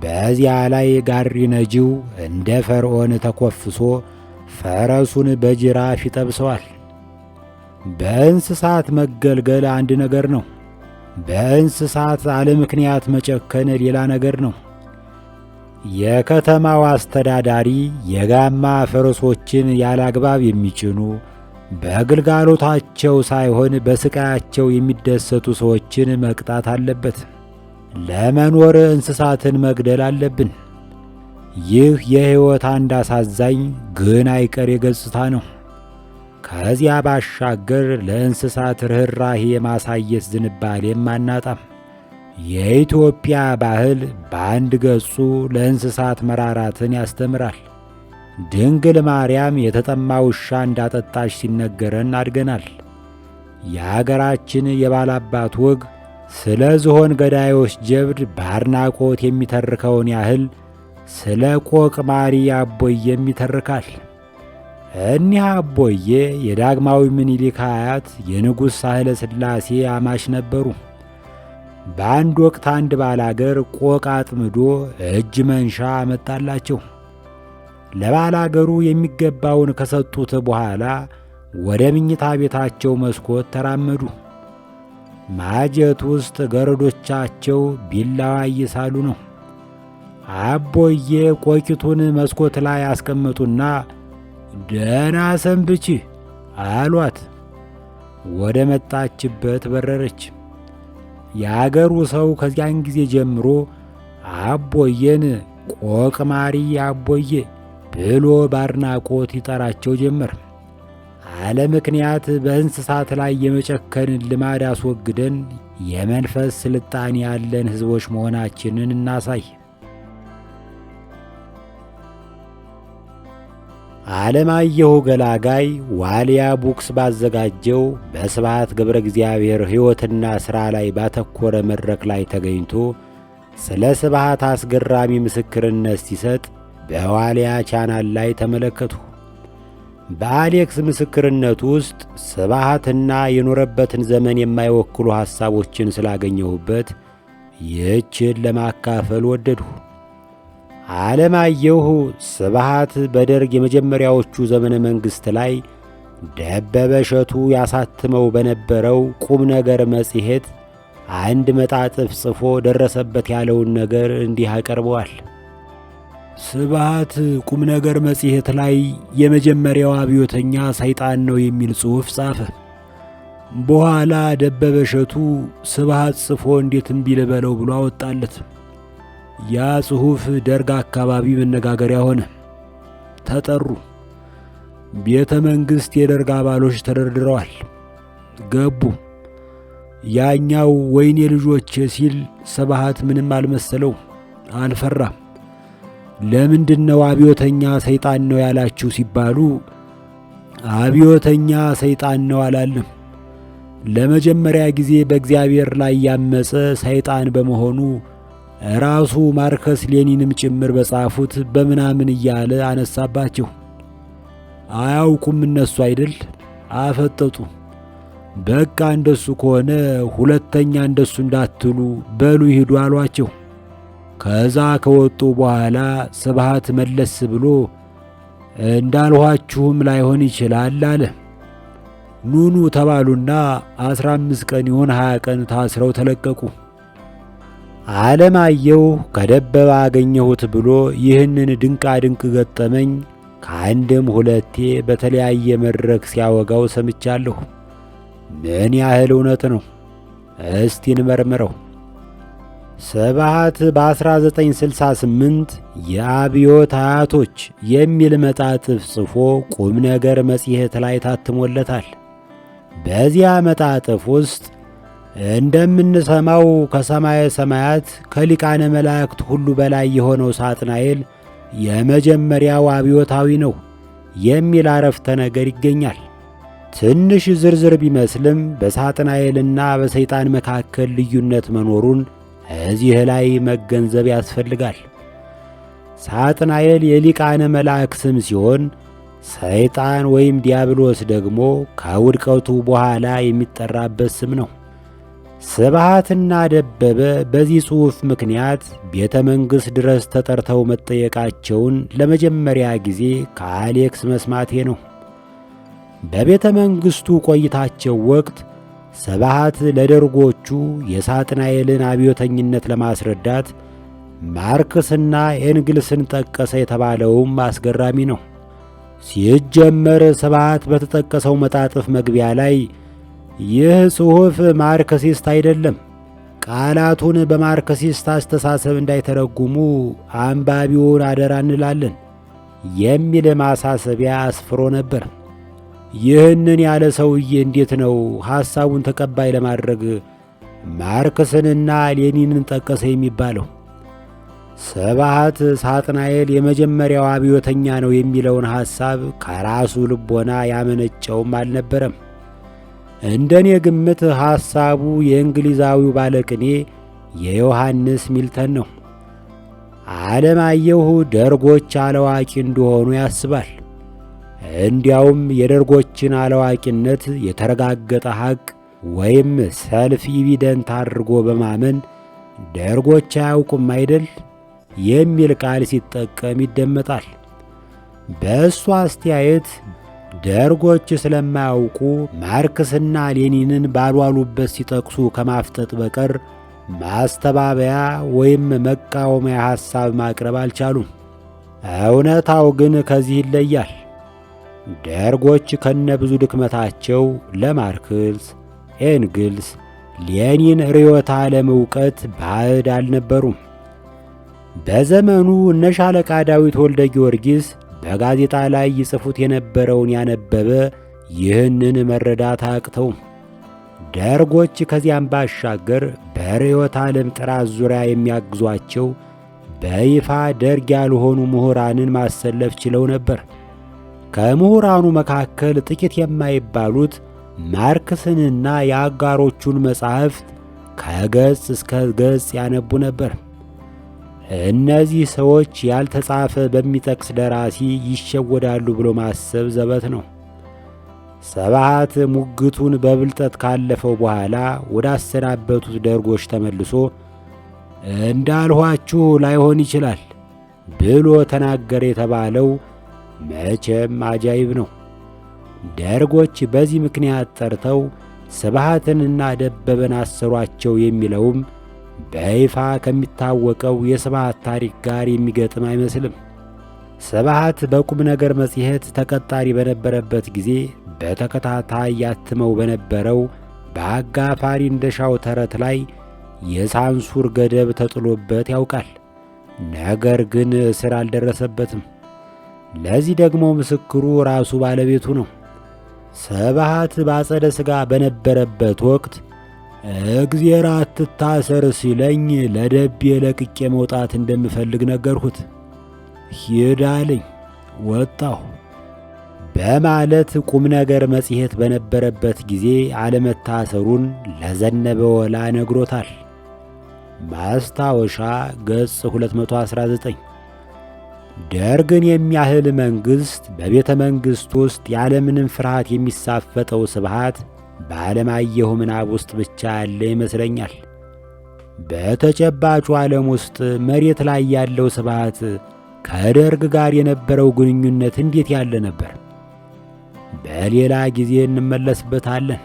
በዚያ ላይ ጋሪ ነጂው እንደ ፈርዖን ተኮፍሶ ፈረሱን በጅራፍ ይጠብሰዋል። በእንስሳት መገልገል አንድ ነገር ነው። በእንስሳት አለ ምክንያት መጨከን ሌላ ነገር ነው። የከተማው አስተዳዳሪ የጋማ ፈረሶችን ያላግባብ የሚጭኑ በግልጋሎታቸው ሳይሆን በስቃያቸው የሚደሰቱ ሰዎችን መቅጣት አለበት። ለመኖር እንስሳትን መግደል አለብን። ይህ የሕይወት አንድ አሳዛኝ ግን አይቀሬ ገጽታ ነው። ከዚያ ባሻገር ለእንስሳት ርኅራኄ የማሳየት ዝንባሌም አናጣም። የኢትዮጵያ ባህል በአንድ ገጹ ለእንስሳት መራራትን ያስተምራል። ድንግል ማርያም የተጠማ ውሻ እንዳጠጣች ሲነገረን አድገናል። የአገራችን የባላባት ወግ ስለ ዝሆን ገዳዮች ጀብድ በአድናቆት የሚተርከውን ያህል ስለ ቆቅ ማሪ አቦዬም ይተርካል። እኒህ አቦዬ የዳግማዊ ምኒልክ አያት የንጉሥ ሳህለ ሥላሴ አማች ነበሩ። በአንድ ወቅት አንድ ባላገር ቆቅ አጥምዶ እጅ መንሻ አመጣላቸው። ለባላገሩ የሚገባውን ከሰጡት በኋላ ወደ ምኝታ ቤታቸው መስኮት ተራመዱ። ማጀት ውስጥ ገረዶቻቸው ቢላዋ እየሳሉ ነው። አቦዬ ቆቂቱን መስኮት ላይ አስቀመጡና ደህና ሰንብቺ አሏት። ወደ መጣችበት በረረች። የአገሩ ሰው ከዚያን ጊዜ ጀምሮ አቦዬን ቆቅ ማሪ አቦዬ ብሎ ባድናቆት ይጠራቸው ጀመር። አለ ምክንያት በእንስሳት ላይ የመጨከንን ልማድ አስወግደን የመንፈስ ስልጣኔ ያለን ሕዝቦች መሆናችንን እናሳይ። ዓለማየሁ ገላጋይ ዋልያ ቡክስ ባዘጋጀው በስብሐት ገብረ እግዚአብሔር ሕይወትና ሥራ ላይ ባተኮረ መድረክ ላይ ተገኝቶ ስለ ስብሐት አስገራሚ ምስክርነት ሲሰጥ በዋልያ ቻናል ላይ ተመለከቱ። በአሌክስ ምስክርነት ውስጥ ስብሐትና የኖረበትን ዘመን የማይወክሉ ሐሳቦችን ስላገኘሁበት ይህችን ለማካፈል ወደድሁ። ዓለማየሁ ስብሐት በደርግ የመጀመሪያዎቹ ዘመነ መንግሥት ላይ ደበበ እሸቱ ያሳትመው በነበረው ቁም ነገር መጽሔት አንድ መጣጥፍ ጽፎ ደረሰበት ያለውን ነገር እንዲህ ያቀርበዋል። ስብሐት ቁም ነገር መጽሔት ላይ የመጀመሪያው አብዮተኛ ሰይጣን ነው የሚል ጽሑፍ ጻፈ። በኋላ ደበበ እሸቱ ስብሐት ጽፎ እንዴት እምቢ ልበለው ብሎ አወጣለት። ያ ጽሑፍ ደርግ አካባቢ መነጋገሪያ ሆነ። ተጠሩ። ቤተ መንግሥት የደርግ አባሎች ተደርድረዋል። ገቡ። ያኛው ወይኔ ልጆቼ ሲል ስብሐት ምንም አልመሰለው፣ አልፈራም። ለምንድነው አብዮተኛ ሰይጣን ነው ያላችሁ ሲባሉ አብዮተኛ ሰይጣን ነው አላለም። ለመጀመሪያ ጊዜ በእግዚአብሔር ላይ ያመፀ ሰይጣን በመሆኑ ራሱ ማርከስ ሌኒንም ጭምር በጻፉት በምናምን እያለ አነሳባቸው። አያውቁም እነሱ አይደል? አፈጠጡ። በቃ እንደሱ ከሆነ ሁለተኛ እንደሱ እንዳትሉ በሉ ይሄዱ አሏቸው። ከዛ ከወጡ በኋላ ስብሐት መለስ ብሎ እንዳልኋችሁም ላይሆን ይችላል አለ። ኑኑ ተባሉና 15 ቀን ይሆን 20 ቀን ታስረው ተለቀቁ። ዓለማየሁ ከደበበ አገኘሁት ብሎ ይህንን ድንቃ ድንቅ ገጠመኝ ከአንድም ሁለቴ በተለያየ መድረክ ሲያወጋው ሰምቻለሁ። ምን ያህል እውነት ነው? እስቲ እንመርምረው። ስብሐት በ1968 የአብዮት አያቶች የሚል መጣጥፍ ጽፎ ቁም ነገር መጽሔት ላይ ታትሞለታል። በዚያ መጣጥፍ ውስጥ እንደምንሰማው ከሰማየ ሰማያት ከሊቃነ መላእክት ሁሉ በላይ የሆነው ሳጥናኤል የመጀመሪያው አብዮታዊ ነው የሚል አረፍተ ነገር ይገኛል። ትንሽ ዝርዝር ቢመስልም በሳጥናኤልና በሰይጣን መካከል ልዩነት መኖሩን እዚህ ላይ መገንዘብ ያስፈልጋል። ሳጥናኤል የሊቃነ መላእክት ስም ሲሆን ሰይጣን ወይም ዲያብሎስ ደግሞ ከውድቀቱ በኋላ የሚጠራበት ስም ነው። ስብሐትና ደበበ በዚህ ጽሑፍ ምክንያት ቤተ መንግሥት ድረስ ተጠርተው መጠየቃቸውን ለመጀመሪያ ጊዜ ከአሌክስ መስማቴ ነው። በቤተ መንግሥቱ ቆይታቸው ወቅት ስብሐት ለደርጎቹ የሳጥናኤልን አብዮተኝነት ለማስረዳት ማርክስና ኤንግልስን ጠቀሰ የተባለውም አስገራሚ ነው። ሲጀመር ስብሐት በተጠቀሰው መጣጥፍ መግቢያ ላይ ይህ ጽሑፍ ማርክሲስት አይደለም፣ ቃላቱን በማርክሲስት አስተሳሰብ እንዳይተረጉሙ አንባቢውን አደራ እንላለን የሚል ማሳሰቢያ አስፍሮ ነበር። ይህንን ያለ ሰውዬ እንዴት ነው ሐሳቡን ተቀባይ ለማድረግ ማርክስንና ሌኒንን ጠቀሰ የሚባለው? ስብሐት ሳጥናኤል የመጀመሪያው አብዮተኛ ነው የሚለውን ሐሳብ ከራሱ ልቦና ያመነጨውም አልነበረም። እንደኔ ግምት ሐሳቡ የእንግሊዛዊው ባለቅኔ የዮሐንስ ሚልተን ነው። ዓለማየሁ ደርጎች አላዋቂ እንደሆኑ ያስባል። እንዲያውም የደርጎችን አላዋቂነት የተረጋገጠ ሐቅ ወይም ሰልፍ ኢቪደንት አድርጎ በማመን ደርጎች አያውቁም አይደል የሚል ቃል ሲጠቀም ይደመጣል። በእሱ አስተያየት ደርጎች ስለማያውቁ ማርክስና ሌኒንን ባልዋሉበት ሲጠቅሱ ከማፍጠጥ በቀር ማስተባበያ ወይም መቃወሚያ ሐሳብ ማቅረብ አልቻሉም። እውነታው ግን ከዚህ ይለያል። ደርጎች ከነብዙ ድክመታቸው ለማርክስ፣ ኤንግልስ፣ ሌኒን ርዕዮተ ዓለም ዕውቀት ባዕድ አልነበሩም። በዘመኑ እነ ሻለቃ ዳዊት ወልደ ጊዮርጊስ በጋዜጣ ላይ ይጽፉት የነበረውን ያነበበ ይህንን መረዳት አያቅተውም። ደርጎች ከዚያም ባሻገር በርዕዮተ ዓለም ጥራት ዙሪያ የሚያግዟቸው በይፋ ደርግ ያልሆኑ ምሁራንን ማሰለፍ ችለው ነበር። ከምሁራኑ መካከል ጥቂት የማይባሉት ማርክስንና የአጋሮቹን መጻሕፍት ከገጽ እስከ ገጽ ያነቡ ነበር። እነዚህ ሰዎች ያልተጻፈ በሚጠቅስ ደራሲ ይሸወዳሉ ብሎ ማሰብ ዘበት ነው። ስብሃት ሙግቱን በብልጠት ካለፈው በኋላ ወደ አሰናበቱት ደርጎች ተመልሶ እንዳልኋችሁ ላይሆን ይችላል ብሎ ተናገረ የተባለው መቼም አጃይብ ነው። ደርጎች በዚህ ምክንያት ጠርተው ስብሃትንና ደበበን አሰሯቸው የሚለውም በይፋ ከሚታወቀው የስብሃት ታሪክ ጋር የሚገጥም አይመስልም። ስብሃት በቁም ነገር መጽሔት ተቀጣሪ በነበረበት ጊዜ በተከታታይ ያትመው በነበረው በአጋፋሪ እንደሻው ተረት ላይ የሳንሱር ገደብ ተጥሎበት ያውቃል። ነገር ግን እስር አልደረሰበትም። ለዚህ ደግሞ ምስክሩ ራሱ ባለቤቱ ነው። ስብሃት በአጸደ ሥጋ በነበረበት ወቅት እግዜር አትታሰር ሲለኝ ለደቤ ለቅቄ መውጣት እንደምፈልግ ነገርሁት። ሂድ አለኝ፣ ወጣሁ በማለት ቁም ነገር መጽሔት በነበረበት ጊዜ አለመታሰሩን ለዘነበ ወላ ነግሮታል። ማስታወሻ ገጽ 219። ደርግን የሚያህል መንግሥት በቤተ መንግሥት ውስጥ ያለምንም ፍርሃት የሚሳፈጠው ስብሃት በዓለማየሁ ምናብ ውስጥ ብቻ ያለ ይመስለኛል። በተጨባጩ ዓለም ውስጥ መሬት ላይ ያለው ስብሃት ከደርግ ጋር የነበረው ግንኙነት እንዴት ያለ ነበር? በሌላ ጊዜ እንመለስበታለን።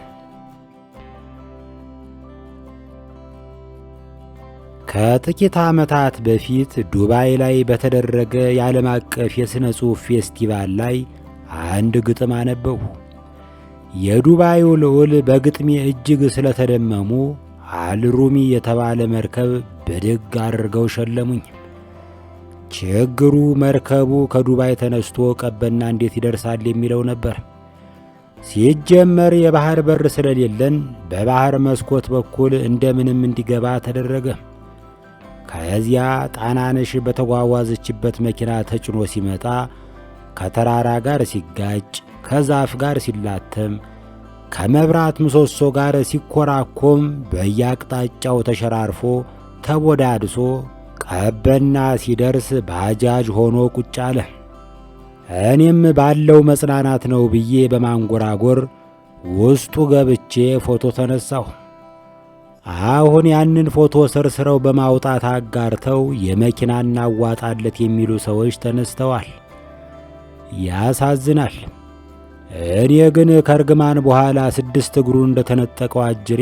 ከጥቂት ዓመታት በፊት ዱባይ ላይ በተደረገ የዓለም አቀፍ የሥነ ጽሑፍ ፌስቲቫል ላይ አንድ ግጥም አነበቡ። የዱባዩ ልዑል በግጥሜ እጅግ ስለተደመሙ አልሩሚ የተባለ መርከብ ብድግ አድርገው ሸለሙኝ። ችግሩ መርከቡ ከዱባይ ተነስቶ ቀበና እንዴት ይደርሳል የሚለው ነበር። ሲጀመር የባህር በር ስለሌለን በባህር መስኮት በኩል እንደምንም እንዲገባ ተደረገ። ከዚያ ጣናነሽ በተጓጓዘችበት መኪና ተጭኖ ሲመጣ ከተራራ ጋር ሲጋጭ፣ ከዛፍ ጋር ሲላተም፣ ከመብራት ምሰሶ ጋር ሲኮራኮም፣ በየአቅጣጫው ተሸራርፎ ተቦዳድሶ ቀበና ሲደርስ ባጃጅ ሆኖ ቁጭ አለ። እኔም ባለው መጽናናት ነው ብዬ በማንጎራጎር ውስጡ ገብቼ ፎቶ ተነሳሁ። አሁን ያንን ፎቶ ሰርስረው በማውጣት አጋርተው የመኪና እናዋጣለት የሚሉ ሰዎች ተነስተዋል። ያሳዝናል። እኔ ግን ከርግማን በኋላ 6 እግሩ እንደተነጠቀው አጅሬ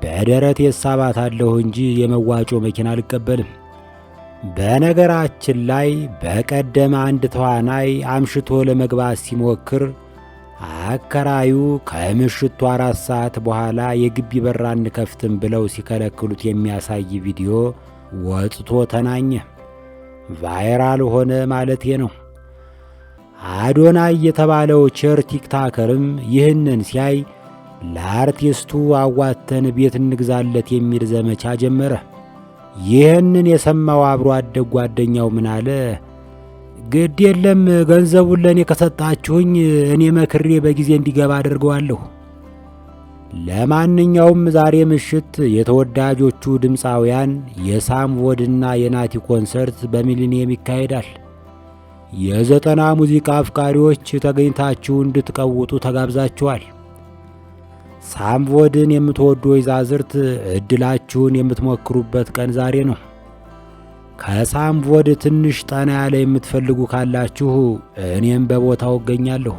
በደረቴ እሳባታለሁ እንጂ የመዋጮ መኪና አልቀበልም። በነገራችን ላይ በቀደም አንድ ተዋናይ አምሽቶ ለመግባት ሲሞክር አከራዩ ከምሽቱ 4 ሰዓት በኋላ የግቢ በር አንከፍትም ብለው ሲከለክሉት የሚያሳይ ቪዲዮ ወጥቶ ተናኘ። ቫይራል ሆነ ማለቴ ነው። አዶናይ የተባለው ቸር ቲክታከርም ይህንን ሲያይ ለአርቲስቱ አዋተን ቤት እንግዛለት የሚል ዘመቻ ጀመረ። ይህንን የሰማው አብሮ አደግ ጓደኛው ምን አለ? ግድ የለም ገንዘቡን ለእኔ ከሰጣችሁኝ እኔ መክሬ በጊዜ እንዲገባ አድርገዋለሁ። ለማንኛውም ዛሬ ምሽት የተወዳጆቹ ድምፃውያን የሳምቮድና የናቲ ኮንሰርት በሚሊኒየም ይካሄዳል። የ90 ሙዚቃ አፍቃሪዎች ተገኝታችሁ እንድትቀውጡ ተጋብዛችኋል። ሳምቮድን የምትወዱ ወይዛዝርት ዕድላችሁን የምትሞክሩበት ቀን ዛሬ ነው። ከሳምቮድ ትንሽ ጠና ያለ የምትፈልጉ ካላችሁ እኔም በቦታው እገኛለሁ።